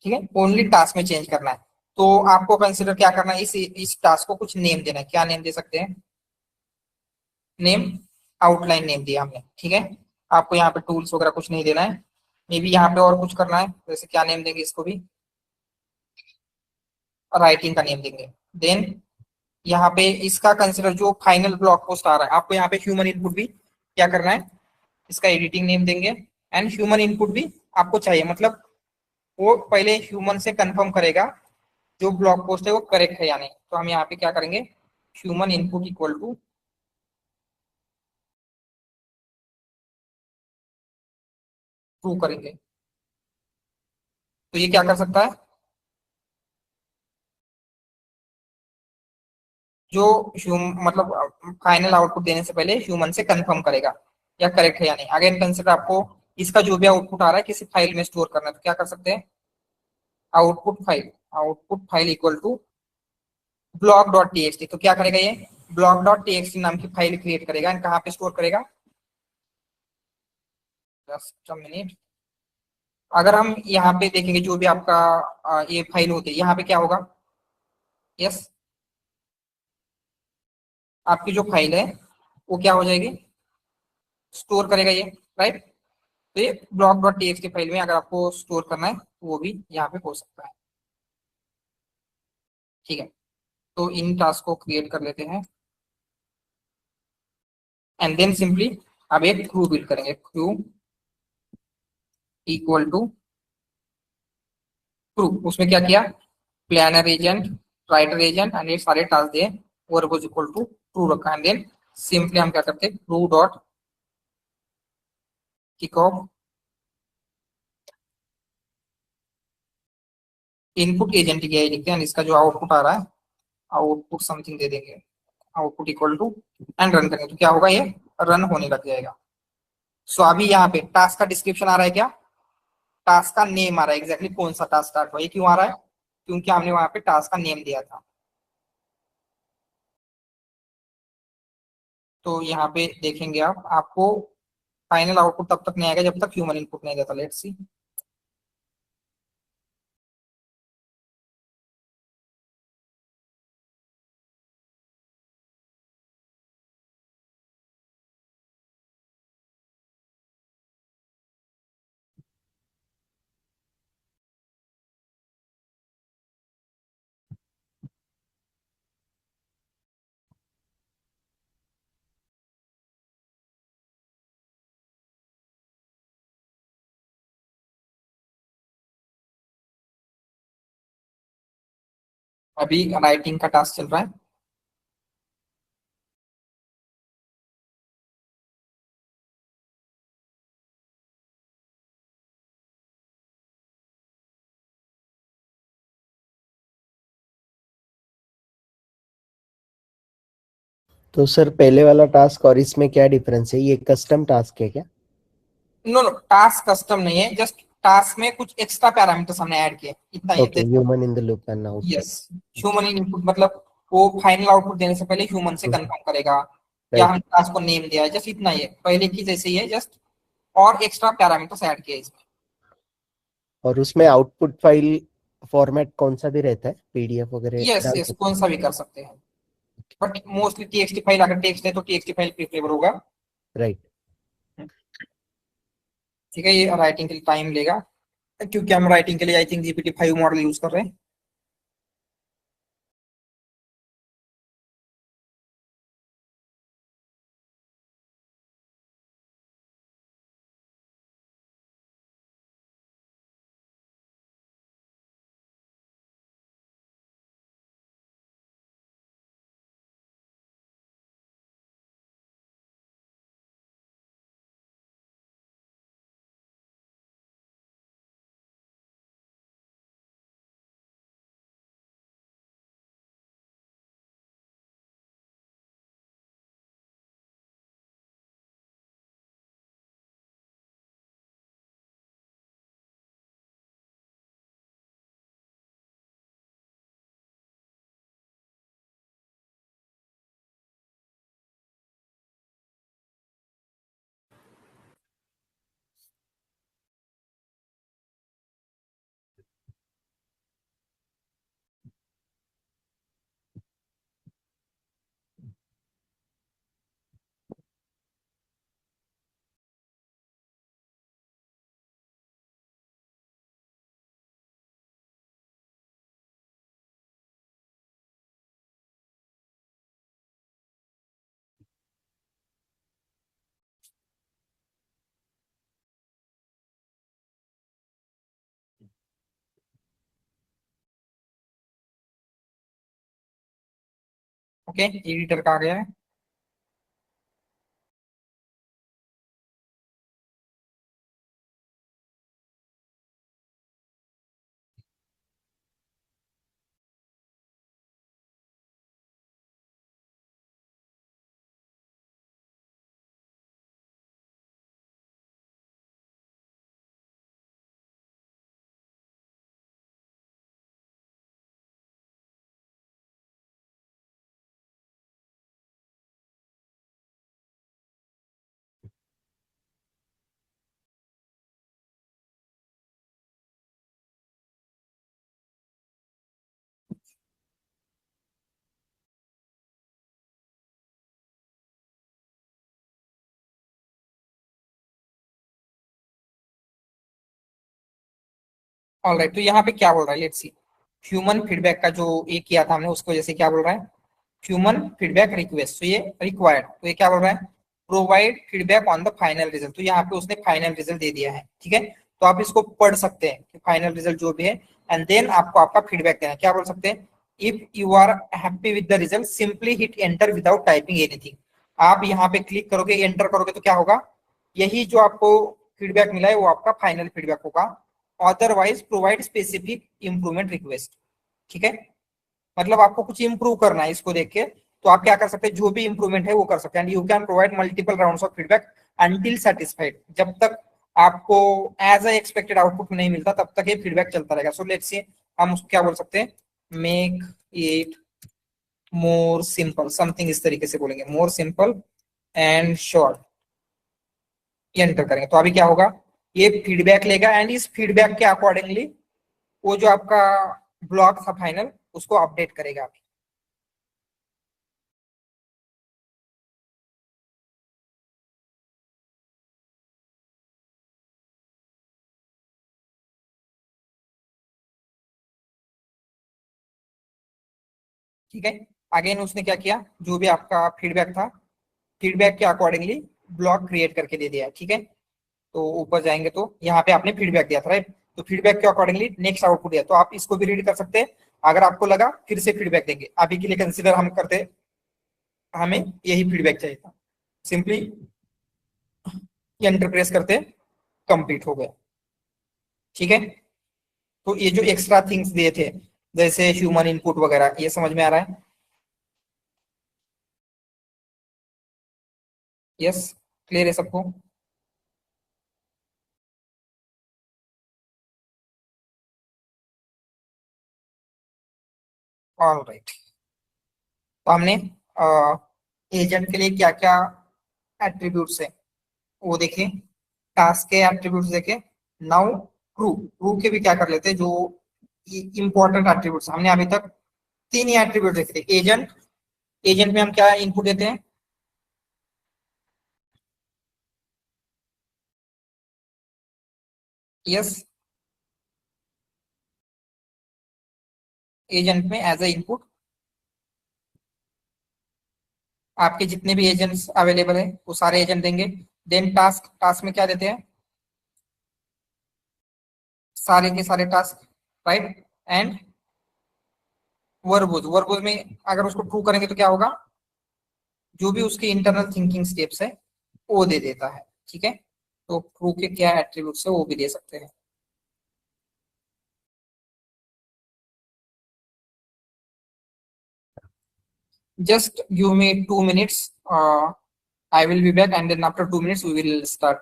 Speaker 7: ठीक है, ओनली टास्क में चेंज करना है। तो आपको कंसिडर क्या करना है, इस टास्क को कुछ नेम देना है। क्या नेम दे सकते हैं? नेम, आउटलाइन नेम दिया हमने। ठीक है, आपको यहाँ पे टूल्स वगैरह कुछ नहीं देना है। मे बी यहाँ पे और कुछ करना है, जैसे क्या नेम देंगे इसको भी, राइटिंग का नेम देंगे। देन यहाँ पे इसका कंसिडर जो फाइनल ब्लॉग पोस्ट आ रहा है, आपको यहाँ पे ह्यूमन इनपुट भी क्या करना है, इसका एडिटिंग नेम देंगे। एंड ह्यूमन इनपुट भी आपको चाहिए, मतलब वो पहले ह्यूमन से कंफर्म करेगा जो ब्लॉग पोस्ट है वो करेक्ट है या नहीं। तो हम यहाँ पे क्या करेंगे, human input equal to true करेंगे। तो ये क्या कर सकता है, जो मतलब फाइनल आउटपुट देने से पहले ह्यूमन से कंफर्म करेगा या करेक्ट है या नहीं। अगेन कंसिडर आपको इसका जो भी आउटपुट आ रहा है किसी फाइल में स्टोर करना है, तो क्या कर सकते हैं, output file equal to blog dot TXT. तो क्या करेगा ये, ब्लॉग डॉट टीएक्सटी नाम की फाइल क्रिएट करेगा एंड कहाँ पे स्टोर करेगा, जस्ट अ मिनट। अगर हम यहाँ पे देखेंगे जो भी आपका ये फाइल होती है, यहाँ पे क्या होगा, यस आपकी जो फाइल है वो क्या हो जाएगी, स्टोर करेगा ये, राइट। तो ये ब्लॉग डॉट टीएक्सटी फाइल में अगर आपको स्टोर करना है तो वो भी यहाँ पे हो सकता है। ठीक है, तो इन टास्क को क्रिएट कर लेते हैं एंड देन सिंपली अब एक क्रू बिल्ड करेंगे। क्रू इक्वल टू क्रू, उसमें क्या किया, planner agent, writer agent and ये सारे टास्क दिए, और वो इक्वल टू ट्रू रखा है। देन सिंपली हम क्या करते हैं, crew dot kick off input agent की आई लिखते हैं, इसका जो आउटपुट आ रहा है आउटपुट समथिंग दे देंगे, output equal to and run करेंगे। तो क्या होगा, ये रन होने लग जाएगा। सो अभी यहाँ पे टास्क का डिस्क्रिप्शन आ रहा है, क्या टास्क का नेम आ रहा है, एग्जैक्टली कौन सा टास्क स्टार्ट हुआ। ये क्यों आ रहा है, क्योंकि हमने वहां पे टास्क का नेम दिया था। तो यहाँ पे देखेंगे आप, आपको फाइनल आउटपुट तब तक नहीं आएगा जब तक ह्यूमन इनपुट नहीं देता। लेट्स सी, अभी राइटिंग का टास्क चल रहा है।
Speaker 5: तो सर पहले वाला टास्क और इसमें क्या डिफरेंस है, ये कस्टम टास्क है क्या?
Speaker 7: नो नो, टास्क कस्टम नहीं है, जस्ट टास्क में कुछ एक्स्ट्रा पैरामीटर्स हमने ऐड किए, इतना ही
Speaker 5: okay, human in the loop and out.
Speaker 7: Yes, human input मतलब वो फाइनल आउटपुट देने से पहले ह्यूमन से कंफर्म करेगा, या हम टास्क को नेम दिया है, जस्ट इतना ही है, पहले की जैसे ही है, जस्ट और एक्स्ट्रा पैरामीटर्स ऐड किए इसमें।
Speaker 5: और उसमें आउटपुट फाइल फॉर्मेट कौन सा भी रहता है, पीडीएफ वगैरह
Speaker 7: यस
Speaker 5: डाल
Speaker 7: यस,
Speaker 5: सकते
Speaker 7: कौन सा भी कर सकते हैं, बट मोस्टली टीएक्सटी फाइल, अगर टेक्स्ट है तो टीएक्सटी फाइल प्रीफरेबल होगा।
Speaker 5: हैं? राइट।
Speaker 7: ठीक है, ये राइटिंग के लिए टाइम लेगा, क्योंकि हम राइटिंग के लिए I think GPT-5 model use कर रहे हैं। ओके, एडिटर का आ गया है। ऑलराइट, तो यहाँ पे क्या बोल रहा है, लेट्स सी। ह्यूमन फीडबैक का जो ये किया था हमने, उसको जैसे क्या बोल रहा है, ह्यूमन फीडबैक रिक्वेस्ट, तो ये रिक्वायर्ड, तो ये क्या बोल रहा है, provide feedback on the final result. तो यहाँ पे उसने फाइनल रिजल्ट दे दिया है, ठीक है। तो आप इसको पढ़ सकते हैं कि फाइनल रिजल्ट जो भी है, एंड देन आपको आपका फीडबैक देना है। क्या बोल सकते हैं, if you are happy with the result simply hit enter without typing anything. आप यहाँ पे क्लिक करोगे, एंटर करोगे तो क्या होगा, यही जो आपको फीडबैक मिला है वो आपका फाइनल फीडबैक होगा। Otherwise provide specific improvement request, ठीक है। मतलब आपको कुछ इंप्रूव करना है इसको देख के, तो आप क्या कर सकते हैं, जो भी इंप्रूवमेंट है वो कर सकते हैं। And you can provide multiple rounds of feedback until satisfied. जब तक आपको एज ए एक्सपेक्टेड आउटपुट नहीं मिलता तब तक ये फीडबैक चलता रहेगा। सो लेट्स सी, हम उसको क्या बोल सकते हैं, make it more simple, something इस तरीके से बोलेंगे, more simple and short. Enter करेंगे तो अभी क्या होगा, ये फीडबैक लेगा एंड इस फीडबैक के अकॉर्डिंगली वो जो आपका ब्लॉक था फाइनल उसको अपडेट करेगा अभी। ठीक है, अगेन उसने क्या किया, जो भी आपका फीडबैक था, फीडबैक के अकॉर्डिंगली ब्लॉक क्रिएट करके दे दिया, ठीक है। तो ऊपर जाएंगे तो यहाँ पे आपने फीडबैक दिया था, राइट। तो फीडबैक के अकॉर्डिंगली नेक्स्ट आउटपुट दिया, तो आप इसको भी रीड कर सकते हैं। अगर आपको लगा फिर से फीडबैक देंगे, अभी के लिए कंसिडर हम करते, हमें यही फीडबैक चाहिए था, सिंपली एंटर प्रेस करते, कंप्लीट हो गया, ठीक है। तो ये जो एक्स्ट्रा थिंग्स दिए थे जैसे ह्यूमन इनपुट वगैरह, ये समझ में आ रहा है, यस, क्लियर है सबको। ऑल राइट, तो हमने एजेंट के लिए क्या क्या एट्रीब्यूट्स है वो देखे, टास्क के एट्रीब्यूट्स देखे। नाउ क्रू, क्रू के भी क्या कर लेते हैं, जो इंपॉर्टेंट एट्रीब्यूट्स हमने अभी तक तीन ही एट्रीब्यूट देखे थे। एजेंट, एजेंट में हम क्या इनपुट देते हैं, यस, एजेंट में एज ए इनपुट आपके जितने भी एजेंट्स अवेलेबल है वो सारे एजेंट देंगे। देन टास्क, टास्क में क्या देते हैं, सारे के सारे task, right. And verbose, verbose में अगर उसको ट्रू करेंगे तो क्या होगा, जो भी उसके इंटरनल थिंकिंग स्टेप्स है वो दे देता है, ठीक है। तो ट्रू के क्या एट्रीब्यूट्स है वो भी दे सकते हैं। Just give me 2 minutes. I will be back, and then after 2 minutes we will start.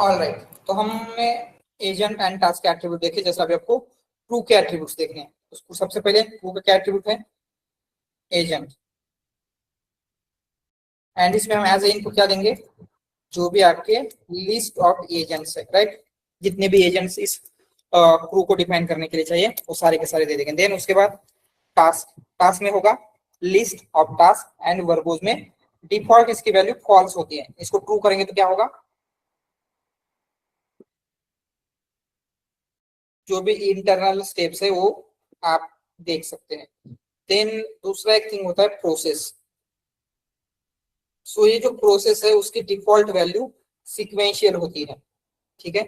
Speaker 7: All right, तो हमने एजेंट एंड टास्क के एट्रीब्यूट देखे। जैसे अभी आपको ट्रू के एट्रीब्यूट्स देखने हैं, उसको सबसे पहले ट्रू का क्या एट्रीब्यूट है, एजेंट, एंड इसमें हम एज ए इनपुट क्या देंगे, जो भी आपके लिस्ट ऑफ एजेंट्स है, राइट, जितने भी एजेंट्स इस क्रू को डिफाइन करने के लिए चाहिए वो सारे के सारे दे देंगे। देन उसके बाद टास्क, टास्क में होगा list of task and verbose में डिफॉल्ट इसकी वैल्यू फॉल्स होती है, इसको ट्रू करेंगे तो क्या होगा, जो भी इंटरनल स्टेप्स है वो आप देख सकते हैं। देन दूसरा एक थिंग होता है प्रोसेस। सो ये जो प्रोसेस है उसकी डिफॉल्ट वैल्यू सीक्वेंशियल होती है, ठीक है।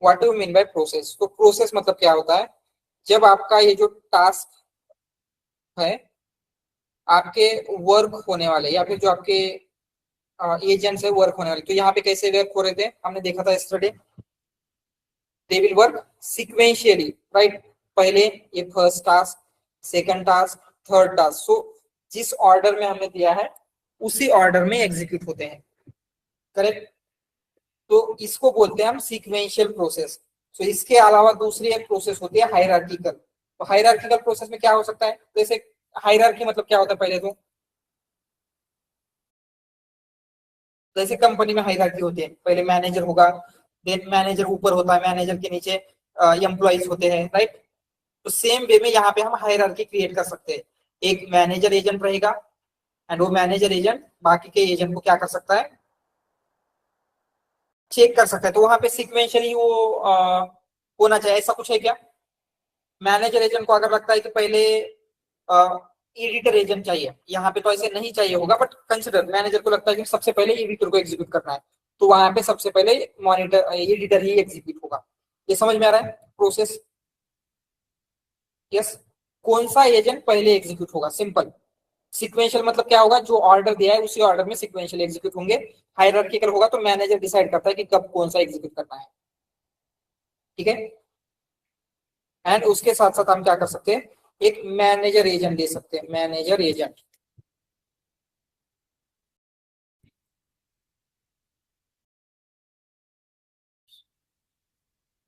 Speaker 7: What do mean by process, तो प्रोसेस मतलब क्या होता है, जब आपका ये जो टास्क है आपके वर्क होने वाले या फिर जो आपके एजेंट्स है वर्क होने वाले, तो यहाँ पे कैसे वर्क हो रहे थे हमने देखा था yesterday, they will work sequentially, right, पहले ये first task, second task, third task, so जिस ऑर्डर में हमने दिया है उसी ऑर्डर में एग्जीक्यूट होते हैं, करेक्ट। तो इसको बोलते हैं हम सीक्वेंशियल प्रोसेस। सो इसके अलावा दूसरी एक प्रोसेस होती है हायरार्किकल। तो हायरार्किकल प्रोसेस में क्या हो सकता है, जैसे हायरार्की मतलब क्या होता है, पहले तो जैसे कंपनी में हायरार्की होती है, पहले मैनेजर होगा, देन मैनेजर ऊपर होता है, मैनेजर के नीचे एम्प्लॉइज होते हैं, राइट। तो सेम वे में यहाँ पे हम हायरार्की क्रिएट कर सकते हैं, एक मैनेजर एजेंट रहेगा एंड वो मैनेजर एजेंट बाकी के एजेंट को क्या कर सकता है, चेक कर सकता है। तो वहां पे सीक्वेंशियली वो होना चाहिए, ऐसा कुछ है क्या, मैनेजर एजेंट को अगर लगता है कि पहले एडिटर एजेंट चाहिए, यहाँ पे तो ऐसे नहीं चाहिए होगा, बट कंसिडर मैनेजर को लगता है कि सबसे पहले एडिटर को एग्जीक्यूट करना है, तो वहां पे सबसे पहले मॉनिटर एडिटर ही एग्जीक्यूट होगा। ये समझ में आ रहा है प्रोसेस, यस। कौन सा एजेंट पहले एग्जीक्यूट होगा, सिंपल। सीक्वेंशियल मतलब क्या होगा, जो ऑर्डर दिया है उसी ऑर्डर में सीक्वेंशियल एग्जीक्यूट होंगे। हायरार्किकल होगा तो मैनेजर डिसाइड करता है कि कब कौन सा एग्जीक्यूट करना है, ठीक है। एंड उसके साथ साथ हम क्या कर सकते हैं, एक मैनेजर एजेंट दे सकते हैं, मैनेजर एजेंट,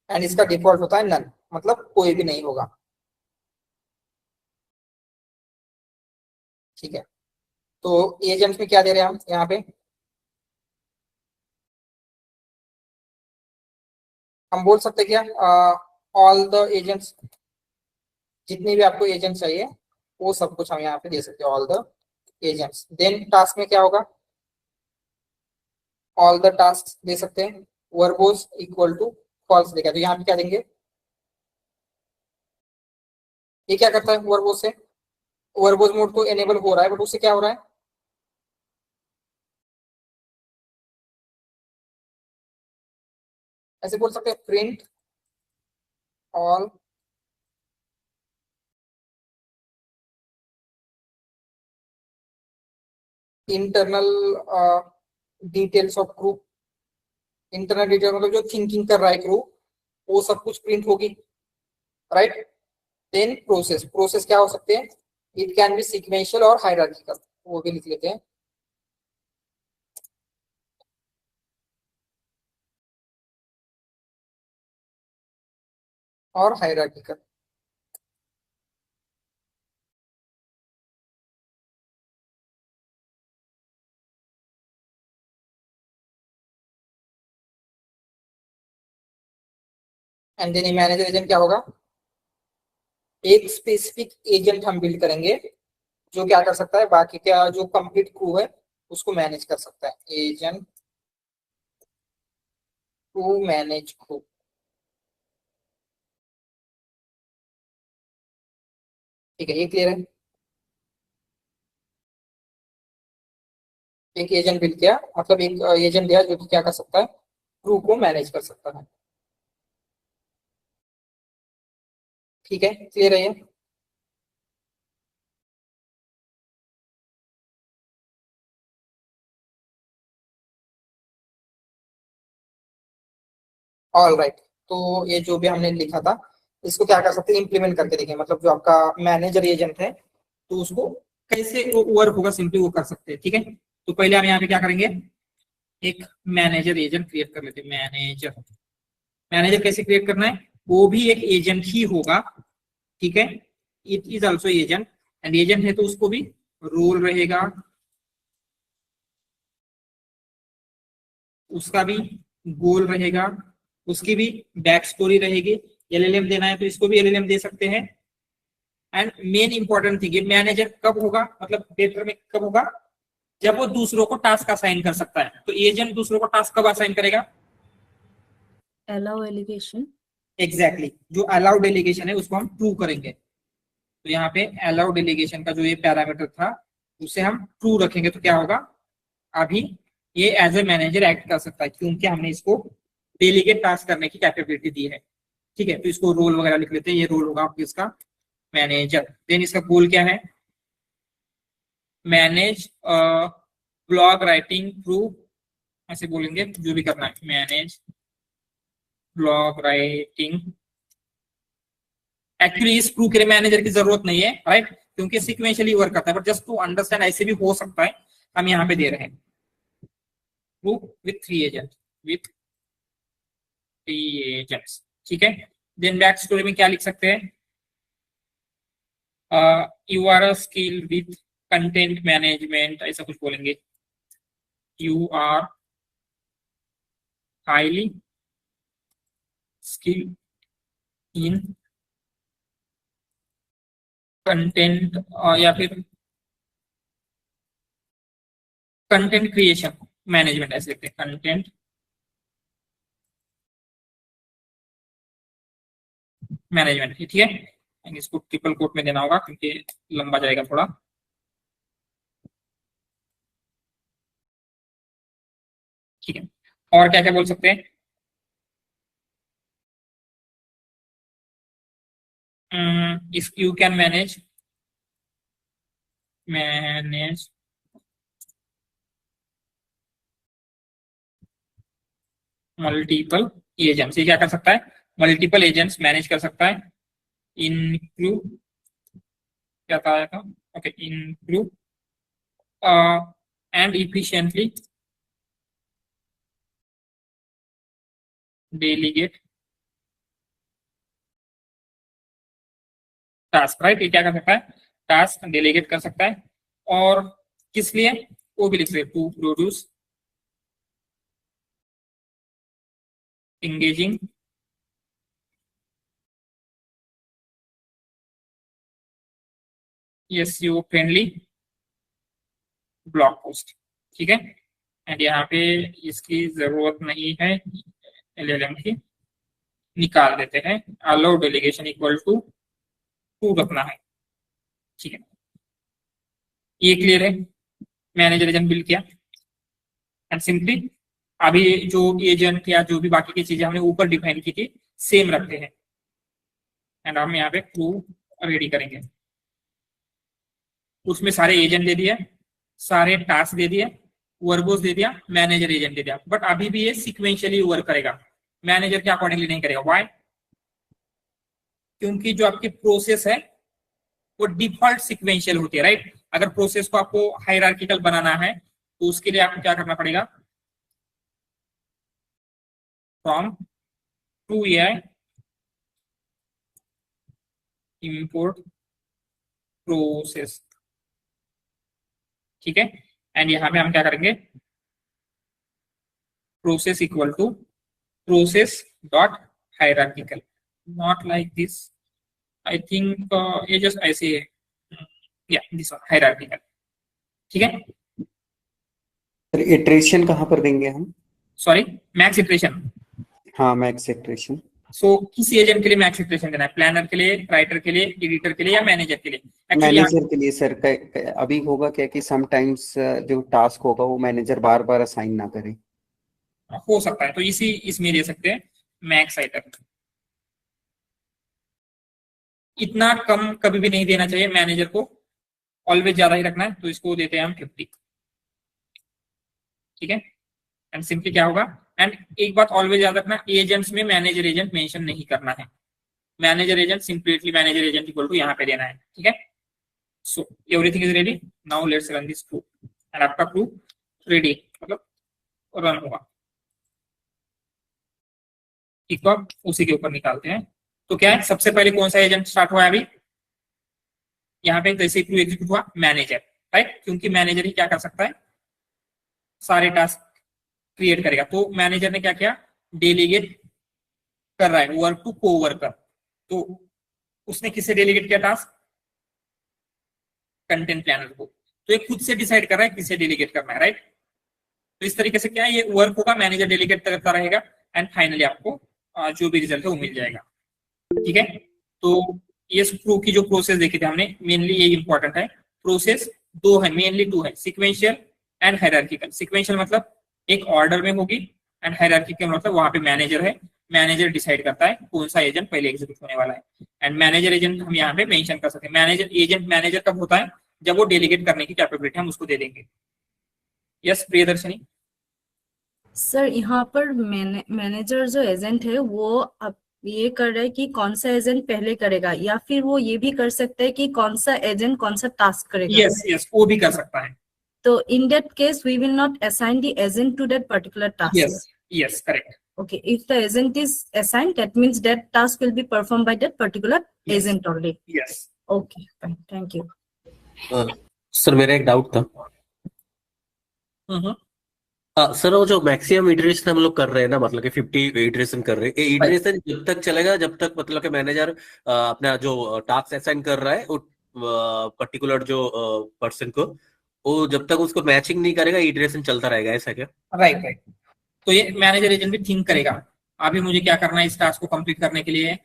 Speaker 7: एंड इसका डिफॉल्ट होता है नन, मतलब कोई भी नहीं होगा, ठीक है। तो एजेंट में क्या दे रहे हैं हम यहाँ पे, हम बोल सकते क्या, ऑल द एजेंट्स, जितने भी आपको एजेंट चाहिए वो सब कुछ हम यहाँ पे दे सकते हैं, all the agents. Then task में क्या होगा, ऑल द टास्क दे सकते हैं, वर्बोज इक्वल टू फॉल्स देगा, तो यहाँ पे क्या देंगे, ये क्या करता है वर्बोज से, वर्बोज मोड तो एनेबल हो रहा है बट उससे क्या हो रहा है, ऐसे बोल सकते हैं print all internal details of group, internal detail मतलब जो थिंकिंग कर रहा है ग्रुप वो सब कुछ प्रिंट होगी, राइट। देन प्रोसेस, प्रोसेस क्या हो सकते हैं, इट कैन बी सीक्वेंशियल और हायरार्किकल, वो भी लिख लेते हैं, और hierarchical. And then manager agent क्या होगा, एक स्पेसिफिक एजेंट हम बिल्ड करेंगे जो क्या कर सकता है, बाकी क्या जो कंप्लीट क्रू है उसको मैनेज कर सकता है, एजेंट टू मैनेज क्रू, ठीक है। ये क्लियर है, एक एजेंट बिल्ड किया मतलब एक एजेंट दिया जो कि क्या कर सकता है, क्रू को मैनेज कर सकता है, ठीक है। क्लियर है ये, ऑल राइट। तो ये जो भी हमने लिखा था इसको क्या कर सकते हैं, इंप्लीमेंट करके देखें, मतलब जो आपका मैनेजर एजेंट है तो उसको कैसे वो वर्क होगा, सिंपली वो कर सकते हैं, ठीक है। तो पहले हम यहाँ पे क्या करेंगे, एक मैनेजर एजेंट क्रिएट कर लेते हैं। मैनेजर कैसे क्रिएट करना है, वो भी एक एजेंट ही होगा, ठीक है। It is also agent, and agent है तो उसको भी रोल रहेगा, उसका भी गोल रहेगा, उसकी भी बैक स्टोरी रहेगी। एलएलएम देना है तो इसको भी एलएलएम दे सकते हैं। And main important thing, manager कब होगा, मतलब पेपर में कब होगा, जब वो दूसरों को टास्क असाइन कर सकता है। तो एजेंट दूसरों को टास्क कब असाइन करेगा,
Speaker 3: Allow allegation.
Speaker 7: एग्जैक्टली जो अलाउ डेलीगेशन है उसको हम ट्रू करेंगे। तो यहाँ पे अलाउ डेलीगेशन का जो ये पैरामीटर था उसे हम ट्रू रखेंगे, तो क्या होगा, अभी ये एज ए मैनेजर एक्ट कर सकता है क्योंकि हमने इसको डेलीगेट टास्क करने की कैपेबिलिटी दी है, ठीक है। तो इसको रोल वगैरह लिख लेते हैं, ये रोल होगा आपका इसका मैनेजर। देन इसका गोल क्या है, मैनेज ब्लॉग राइटिंग थ्रू, ऐसे बोलेंगे जो भी करना है, मैनेज ब्लॉग राइटिंग। एक्चुअली इस प्रू के लिए मैनेजर की जरूरत नहीं है, राइट, क्योंकि सिक्वेंशियली वर्क करता है, बट जस्ट टू अंडरस्टैंड ऐसे भी हो सकता है, हम यहाँ पे दे रहे हैं crew with 3 agent, with 3 agents, ठीक है। देन बैक स्टोरी में क्या लिख सकते हैं, you are a skill with content management, ऐसा कुछ बोलेंगे, you are highly skill in content, या फिर कंटेंट क्रिएशन मैनेजमेंट, ऐसे लिखते हैं, कंटेंट मैनेजमेंट, ठीक है। इसको ट्रिपल कोट में देना होगा क्योंकि लंबा जाएगा थोड़ा, ठीक है। और क्या क्या बोल सकते हैं, if you can manage multiple agents, ये क्या कर सकता है, मल्टीपल एजेंट्स मैनेज कर सकता है। इंक्लूड क्या कहा था, okay, include and efficiently delegate task, right. ये क्या कर सकता है, टास्क डेलीगेट कर सकता है, और किस लिए, वो भी लिख सकते, to produce engaging SEO friendly blog post, ठीक है। एंड यहाँ पे इसकी जरूरत नहीं है एलएलएम की, निकाल देते हैं, अलाउ डेलीगेशन इक्वल टू 2 रखना है, ठीक है। ये क्लियर है, मैनेजर एजेंट बिल्ड किया, एंड सिंपली अभी जो एजेंट या जो भी बाकी की चीजें हमने ऊपर डिफाइन की थी सेम रखते हैं, एंड हम यहाँ पे ट्रू रेडी करेंगे। उसमें सारे एजेंट दे दिए, सारे टास्क दे दिए, वर्बोस दे दिया, मैनेजर एजेंट दे दिया, बट अभी भी ये सिक्वेंशियली वर्क करेगा, मैनेजर के अकॉर्डिंगली नहीं करेगा। व्हाई, क्योंकि जो आपकी प्रोसेस है वो डिफॉल्ट सिक्वेंशियल होती है, राइट। अगर प्रोसेस को आपको हायरार्किकल बनाना है तो उसके लिए आपको क्या करना पड़ेगा, from to AI import process, ठीक है। एंड यहाँ पे हम क्या करेंगे, process equal to process dot hierarchical, not like this, I think ये जस्ट ऐसे है, या दिस हायरार्किकल, ठीक है।
Speaker 4: इटरेशन कहाँ पर देंगे हम,
Speaker 7: सॉरी, मैक्स इटरेशन,
Speaker 4: हाँ मैक्स इटरेशन।
Speaker 7: सो किस एजेंट के लिए मैक्स इटरेशन देना है, प्लानर के लिए, राइटर के लिए, एडिटर के लिए, या मैनेजर के लिए?
Speaker 4: मैनेजर के लिए सर, अभी होगा क्या कि समटाइम्स जो टास्क होगा वो मैनेजर बार बार असाइन ना करे,
Speaker 7: हो सकता है, तो इसमें दे सकते हैं मैक्स राइटर। इतना कम कभी भी नहीं देना चाहिए मैनेजर को, ऑलवेज ज्यादा ही रखना है, तो इसको देते हैं हम 50, ठीक है। एंड सिंपली क्या होगा, एंड एक बात ऑलवेज याद रखना, एजेंट्स में मैनेजर एजेंट मेंशन नहीं करना है, manager agent simply manager agent equal to यहाँ पे देना है, ठीक है। So everything is ready, now let's run this proof, and आपका प्रूफ रेडी, मतलब
Speaker 1: रन होगा। ठीक, तो अब उसी के ऊपर निकालते हैं। तो क्या है, सबसे पहले कौन सा एजेंट स्टार्ट हुआ है अभी, यहाँ पे जैसे क्यू एग्जीक्यूट हुआ, मैनेजर, राइट, क्योंकि मैनेजर ही क्या कर सकता है, सारे टास्क क्रिएट करेगा। तो मैनेजर ने क्या किया, डेलीगेट कर रहा है वर्क टू को वर्कर। तो उसने किससे डेलीगेट किया टास्क, कंटेंट प्लानर को। तो ये खुद से डिसाइड कर रहा है किसे डेलीगेट करना है, राइट। तो इस तरीके से क्या है, ये वर्क होगा, मैनेजर डेलीगेट करता रहेगा एंड फाइनली आपको जो भी रिजल्ट है वो मिल जाएगा। ठीक है, तो ये प्रूव की जो प्रोसेस देखी थी हमने, मेनली ये इंपॉर्टेंट है। प्रोसेस दो है, मेनली टू है, सिक्वेंशियल एंड हायरार्किकल। सिक्वेंशियल मतलब एक ऑर्डर में होगी, एंड हायरार्किकल मतलब वहां पे मैनेजर है, मैनेजर डिसाइड करता है कौन सा एजेंट पहले एग्जीक्यूट होने वाला है। एंड मैनेजर एजेंट हम यहाँ पे मेंशन कर सकते हैं। मैनेजर एजेंट मैनेजर कब होता है, जब वो डेलीगेट करने की कैपेबिलिटी हम उसको दे देंगे। यस प्रियदर्शनी।
Speaker 3: सर यहाँ पर मैनेजर जो एजेंट है वो अब ये कर रहा है कि कौन सा एजेंट पहले करेगा, या फिर वो ये भी कर सकता है कि कौन सा एजेंट कौन सा टास्क करेगा।
Speaker 1: यस यस, वो भी कर सकता है।
Speaker 3: तो in that case we will not assign the agent to that particular task.
Speaker 1: Yes yes, correct.
Speaker 3: Okay, if the agent is assigned, that means that task will be performed by that particular
Speaker 1: Yes.
Speaker 3: agent only.
Speaker 1: Yes.
Speaker 3: Okay, fine, thank you.
Speaker 10: Sir मेरा एक doubt था। Sir वो जो maximum iteration हम लोग कर रहे हैं ना, मतलब कि 50 इटरेशन कर रहे हैं, ये इटरेशन जब तक चलेगा जब तक मतलब कि मैनेजर अपना जो टास्क असाइन कर रहा है वो पर्टिकुलर जो पर्सन को, वो जब तक उसको मैचिंग नहीं करेगा इटरेशन चलता रहेगा, ऐसा क्या?
Speaker 1: Right right. तो ये मैनेजर एजेंट भी थिंक करेगा, अभी मुझे क्या करना है इस टास्क को कंप्लीट करने के लिए,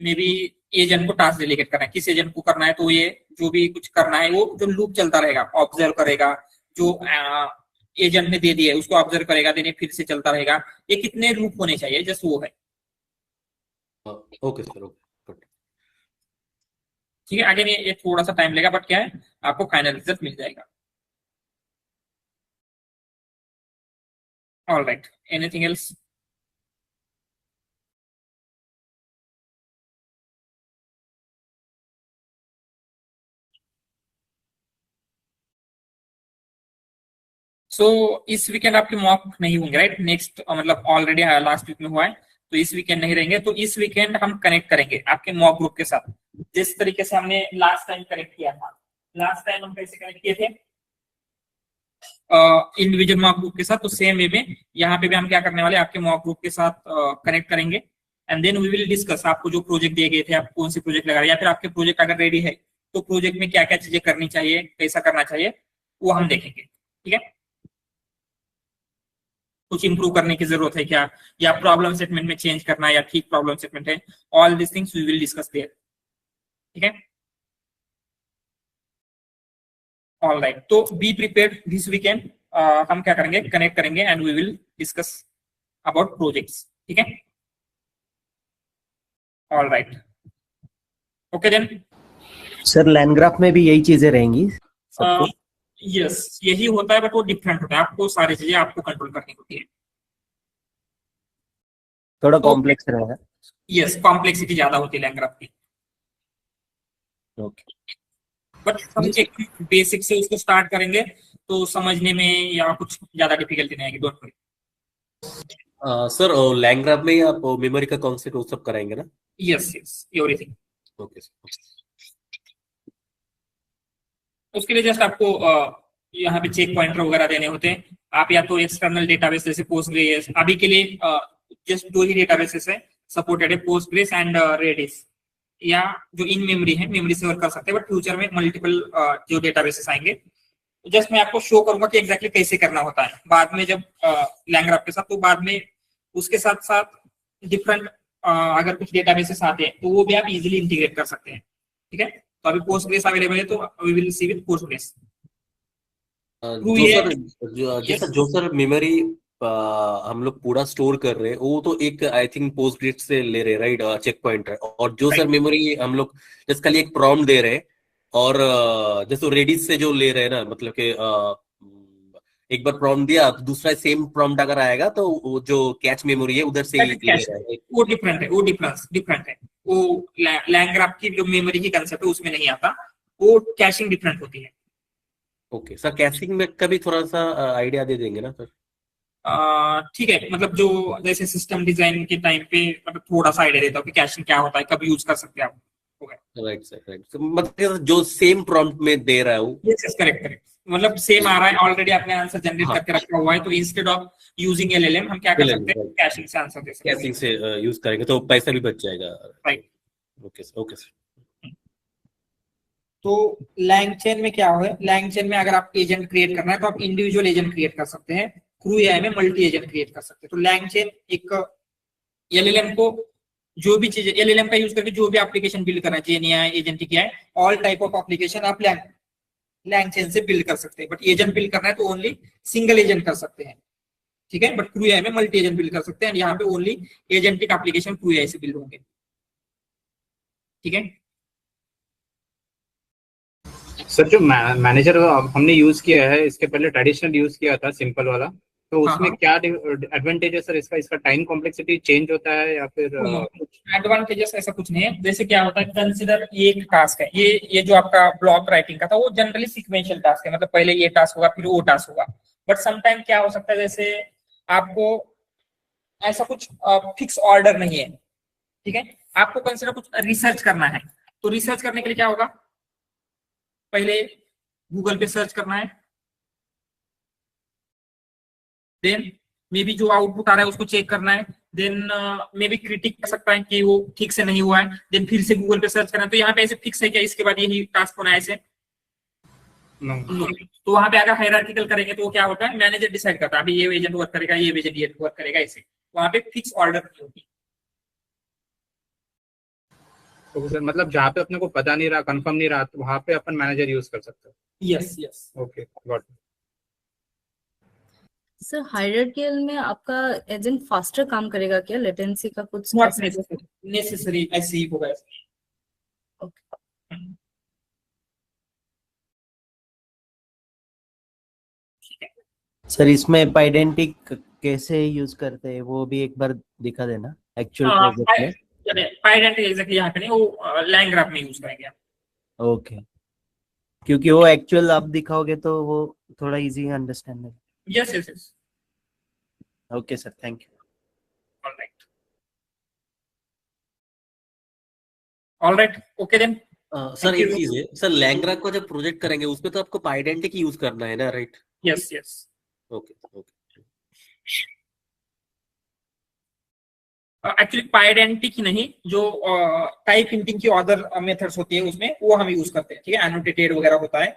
Speaker 1: मे बी एजेंट को टास्क डेलीगेट करना है, किस एजेंट को करना है, तो ये जो भी कुछ करना है वो जो लूप चलता रहेगा, ऑब्जर्व करेगा, जो एजेंट ने दे दिया है उसको ऑब्जर्व करेगा, देने फिर से चलता रहेगा। ये कितने लूप होने चाहिए, जस्ट वो है।
Speaker 10: ओके सर, ओके,
Speaker 1: ठीक है। अगेन ये थोड़ा सा टाइम लेगा, बट क्या है, आपको फाइनल रिजल्ट मिल जाएगा। All right, anything else? So इस वीकेंड आपके मॉक नहीं होंगे, राइट। नेक्स्ट मतलब ऑलरेडी लास्ट वीक में हुआ है, तो इस वीकेंड नहीं रहेंगे। तो इस वीकेंड हम कनेक्ट करेंगे आपके मॉक ग्रुप के साथ, जिस तरीके से हमने लास्ट टाइम कनेक्ट किया था। लास्ट टाइम हम कैसे कनेक्ट किए थे, इंडिविजुअल मॉक ग्रुप के साथ। तो सेम वे में यहाँ पे भी हम क्या करने वाले, आपके मॉक ग्रुप के साथ कनेक्ट करेंगे and then we will discuss आपको जो प्रोजेक्ट दिए गए थे, आप कौन सी प्रोजेक्ट लगा रहे हैं, या फिर आपके प्रोजेक्ट अगर रेडी है तो प्रोजेक्ट में क्या क्या चीजें करनी चाहिए, कैसा करना चाहिए, वो हम देखेंगे। ठीक है, कुछ इंप्रूव करने की जरूरत है क्या, या प्रॉब्लम स्टेटमेंट में चेंज करना है, या ठीक प्रॉब्लम स्टेटमेंट है, all this things we will discuss there. ठीक है, ऑल राइट। तो बी प्रिपेयर्ड दिस वीकेंड, हम क्या करेंगे, कनेक्ट करेंगे and we will discuss about projects. ठीक है, all right, okay then.
Speaker 5: Sir LangGraph में भी यही चीजें रहेंगी सबको?
Speaker 1: यस, यही होता है, बट वो डिफरेंट होता है, आपको सारी चीजें आपको कंट्रोल करनी होती है।
Speaker 5: थोड़ा कॉम्प्लेक्स रहेगा।
Speaker 1: यस, कॉम्प्लेक्सिटी ज्यादा होती है लैंग्राफ की,
Speaker 5: ओके।
Speaker 1: बट हम एक बेसिक से उसको स्टार्ट करेंगे तो समझने में या कुछ ज्यादा डिफिकल्टी नहीं आएगी, डोंट वरी।
Speaker 10: सर लैंग्राफ में ही आप मेमोरी का कॉन्सेप्ट वो सब कराएंगे ना?
Speaker 1: Yes yes, everything.
Speaker 10: Okay sir.
Speaker 1: उसके लिए जस्ट आपको यहाँ पे चेक पॉइंटर वगैरह देने होते हैं। आप या तो एक्सटर्नल डेटाबेस जैसे पोस्टग्रेस, अभी के लिए जस्ट दो ही डेटाबेसेस है सपोर्टेड है, पोस्टग्रेस एंड रेडिस, या जो इन मेमोरी है मेमोरी से वर्क कर सकते हैं, बट फ्यूचर में मल्टीपल जो डेटाबेसेस आएंगे। जस्ट मैं आपको शो करूंगा कि एग्जैक्टली कैसे करना होता है बाद में, जब लैंग्राफ के साथ, तो बाद में उसके साथ साथ डिफरेंट अगर कुछ डेटाबेसेस आते हैं तो वो भी आप इजीली इंटीग्रेट कर सकते हैं। ठीक है, तो अभी पोस्टग्रेस अवेलेबल है, तो we will see with postgres.
Speaker 10: जो सर मेमोरी हम लोग पूरा स्टोर कर रहे हैं वो तो एक आई थिंक पोस्टग्रेस से ले रहे हैं, राइट, चेक पॉइंटर। और जो सर मेमोरी हम लोग जस्ट खाली एक प्रॉम्प्ट दे रहे हैं, और जैसे रेडिस से जो ले रहे हैं ना, मतलब कि एक बार प्रॉम्प्ट दिया तो दूसरा सेम प्रॉम्प्ट अगर आएगा तो वो जो कैच मेमोरी है उधर से
Speaker 1: वो डिफरेंट है, वो डिफरेंट है। वो लैंग्राफ की जो मेमोरी की कंसेप्ट है उसमें नहीं आता, वो कैशिंग डिफरेंट होती है।
Speaker 10: ओके सर, कैशिंग में कभी थोड़ा सा आइडिया दे देंगे ना सर?
Speaker 1: ठीक है, मतलब जो जैसे सिस्टम डिजाइन के टाइम पे मतलब थोड़ा सा आइडिया देता हूँ कि कैशिंग क्या होता है, कब यूज कर सकते हैं आप।
Speaker 10: Right sir, right. मतलब जो सेम प्रॉम्प्ट में दे रहा है वो,
Speaker 1: यस करेक्ट करेक्ट, मतलब सेम आ रहा है, ऑलरेडी आपने आंसर जनरेट
Speaker 10: हाँ।
Speaker 1: करके रखा हुआ है, तो इंस्टेड ऑफ यूजिंग एलएलएम हम क्या कर सकते हैं, कैशिंग से आंसर दे सकते हैं।
Speaker 10: कैशिंग से यूज करेंगे तो पैसा भी बच जाएगा।
Speaker 1: Right.
Speaker 10: Okay sir, okay sir.
Speaker 7: तो लैंगचेन में क्या है, लैंगचेन में अगर आप एजेंट क्रिएट करना है तो आप इंडिविजुअल एजेंट क्रिएट कर सकते हैं, क्रू एआई में मल्टी एजेंट क्रिएट कर सकते हैं। तो लैंगचेन एक एलएलएम को जो भी चीज एलएलएम का यूज करके जो भी एप्लीकेशन बिल्ड करना है, gen AI, agentic AI, all type of application आप लैंगचेन से बिल्ड कर सकते हैं। बट एजेंट बिल्ड करना है तो ओनली सिंगल एजेंट कर सकते हैं, ठीक है। बट क्रू एआई में मल्टी एजेंट बिल्ड कर सकते हैं, यहाँ पे only agentic application crew AI से बिल्ड होंगे, ठीक है।
Speaker 9: सर जो मैनेजर हमने यूज किया है, इसके पहले ट्रेडिशनल यूज किया था सिंपल वाला, तो
Speaker 1: हाँ,
Speaker 9: उसमें
Speaker 1: हाँ।
Speaker 9: क्या एडवांटेज है सर इसका टाइम कॉम्प्लेक्सिटी चेंज होता है या फिर
Speaker 1: एडवांटेजेस ऐसा कुछ नहीं है। जैसे क्या होता है, कंसिडर ये एक टास्क है, ये जो आपका ब्लॉक राइटिंग का था वो जनरली सीक्वेंशियल टास्क है, मतलब पहले ये टास्क होगा फिर वो टास्क होगा। बट समटाइम क्या हो सकता है, जैसे आपको ऐसा कुछ फिक्स ऑर्डर नहीं है, ठीक है, आपको कंसिडर कुछ रिसर्च करना है, तो रिसर्च करने के लिए क्या होगा, पहले गूगल पे सर्च करना है, देन मे बी जो आउटपुट आ रहा है उसको चेक करना है, देन मे बी क्रिटिक कर सकता है कि वो ठीक से नहीं हुआ है, देन फिर से गूगल पे सर्च करना है। तो यहाँ पे ऐसे फिक्स है क्या इसके बाद यही टास्क होना है ऐसे? तो वहां पे अगर हायरार्किकल करेंगे तो वो क्या होता है, मैनेजर डिसाइड करता है अभी ये एजेंट वर्क करेगा, ये एजेंट वर्क करेगा, ऐसे वहां पे फिक्स ऑर्डर नहीं होती।
Speaker 9: तो सर मतलब जहाँ पे अपने को पता नहीं रहा, कंफर्म नहीं रहा, तो वहां पे अपन मैनेजर यूज कर सकते हैं।
Speaker 1: Yes yes,
Speaker 9: okay got.
Speaker 3: Sir hierarchical में आपका एजेंट फास्टर काम करेगा क्या, लेटेंसी का कुछ
Speaker 1: नॉट नेसेसरी, ऐसे ही होगा।
Speaker 5: सर इसमें पाइडेंटिक कैसे यूज करते हैं वो भी एक बार दिखा देना एक्चुअल प्रोजेक्ट में।
Speaker 1: पाइडेंटिक एग्जैक्टली यहाँ पे नहीं, वो लैंग्राफ में यूज करेंगे।
Speaker 5: ओके, क्योंकि वो एक्चुअल आप दिखाओगे तो वो थोड़ा इजी अंडरस्टैंड है।
Speaker 1: Yes yes yes,
Speaker 5: okay sir, thank you.
Speaker 1: Alright alright, okay then.
Speaker 10: Sir एक चीज है सर, लैंग्राफ का जब प्रोजेक्ट करेंगे उसमें तो आपको पाइडेंटिक यूज करना है ना, right?
Speaker 1: Yes yes,
Speaker 10: okay okay.
Speaker 1: Actually Pydantic ही नहीं, जो टाइप हिंटिंग की अदर मेथड्स होती है उसमें वो हम यूज करते हैं, ठीक है, एनोटेटेड वगैरह होता है।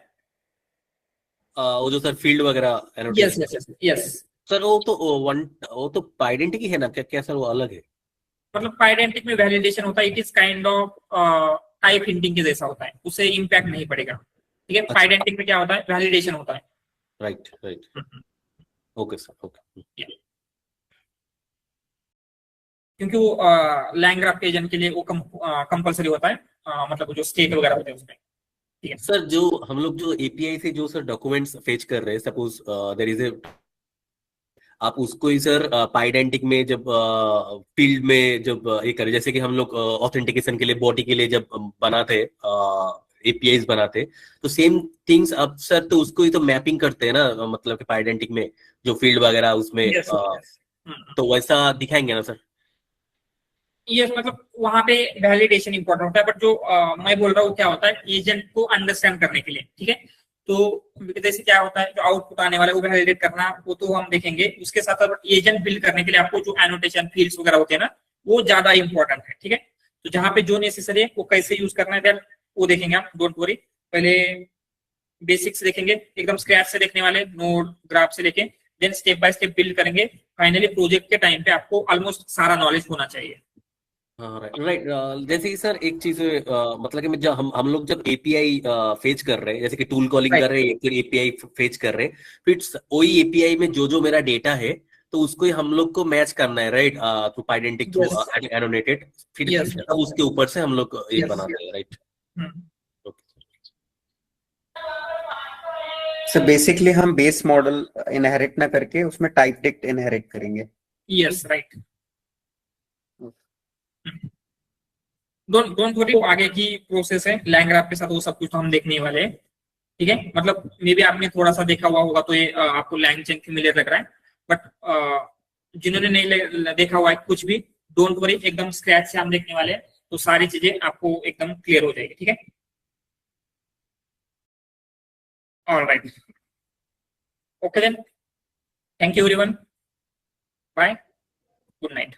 Speaker 10: वो जो सर फील्ड वगैरह
Speaker 1: yes yes yes yes
Speaker 10: sir, वो तो पाइडेंटिक ही है ना, क्या क्या सर वो अलग है?
Speaker 1: मतलब पाइडेंटिक में वैलिडेशन होता है, it is kind of type hinting के जैसा होता है, उससे इम्पैक्ट नहीं पड़ेगा, ठीक है। पाइडेंटिक में क्या होता है, वैलिडेशन होता है।
Speaker 10: Right right, okay sir, okay.
Speaker 1: क्योंकि वो लैंग्राफ के एजेंट के लिए वो कंपलसरी होता है, मतलब जो स्टेट वगैरह होते हैं उसमें, ठीक है।
Speaker 10: सर जो हम लोग जो एपीआई से जो सर डॉक्यूमेंट्स फेच कर रहे हैं, सपोज देयर इज ए, आप उसको ही सर पाइडेंटिक में जब फील्ड में जब ये करें, जैसे कि हम लोग ऑथेंटिकेशन के लिए बॉडी के लिए जब बनाते एपीआईज बनाते, तो सेम थिंग्स अब सर तो उसको ही तो मैपिंग करते हैं ना, मतलब कि पाइडेंटिक में जो फील्ड वगैरह उसमें तो वैसा दिखाएंगे ना सर?
Speaker 1: यस, मतलब वहां पे वैलिडेशन इंपॉर्टेंट होता है, बट जो मैं बोल रहा हूँ क्या होता है, एजेंट को अंडरस्टैंड करने के लिए, ठीक है। तो जैसे क्या होता है, जो आउटपुट आने वाला है वो वैलिडेट करना, वो तो हम देखेंगे। उसके साथ साथ एजेंट बिल्ड करने के लिए आपको जो एनोटेशन फील्ड्स वगैरह होते हैं ना, वो ज्यादा इंपॉर्टेंट है, ठीक है। तो जहां पे जो नेसेसरी है वो कैसे यूज करना है वो देखेंगे आप, डोंट वरी। पहले बेसिक्स देखेंगे, एकदम स्क्रैच से देखने वाले, नोड ग्राफ से लेके, then step by step build करेंगे। फाइनली प्रोजेक्ट के टाइम पे आपको ऑलमोस्ट सारा नॉलेज होना चाहिए।
Speaker 10: हाँ राइट। जैसे कि सर एक चीज मतलब कि जब हम लोग जब एपीआई फेच कर रहे हैं, जैसे कि टूल कॉलिंग कर रहे हैं, फिर एपीआई फेच कर रहे हैं, फिर वही एपीआई में जो मेरा डेटा है तो उसको ही हम लोग को मैच करना है, राइट? थ्रू पाइडेंटिक, थ्रू एनोटेटेड, फिर अब उसके ऊपर से हम लोग ये बनाते हैं, राइट?
Speaker 4: सो बेसिकली हम बेस मॉडल इनहेरिट ना करके उसमें टाइप टेक्स्ट इनहेरिट करेंगे।
Speaker 1: यस राइट, डोंट वरी, आगे की प्रोसेस है लैंग्राफ के साथ, वो सब कुछ तो हम देखने वाले हैं, ठीक है। मतलब मे बी आपने थोड़ा सा देखा हुआ होगा तो ये आपको लैंगचेन फेमिलियर लग रहा है, बट जिन्होंने नहीं देखा हुआ है कुछ भी, डोंट वरी, एकदम स्क्रैच से हम देखने वाले हैं, तो सारी चीजें आपको एकदम क्लियर हो जाएगी, ठीक है। Alright, okay then, thank you everyone, bye, good night.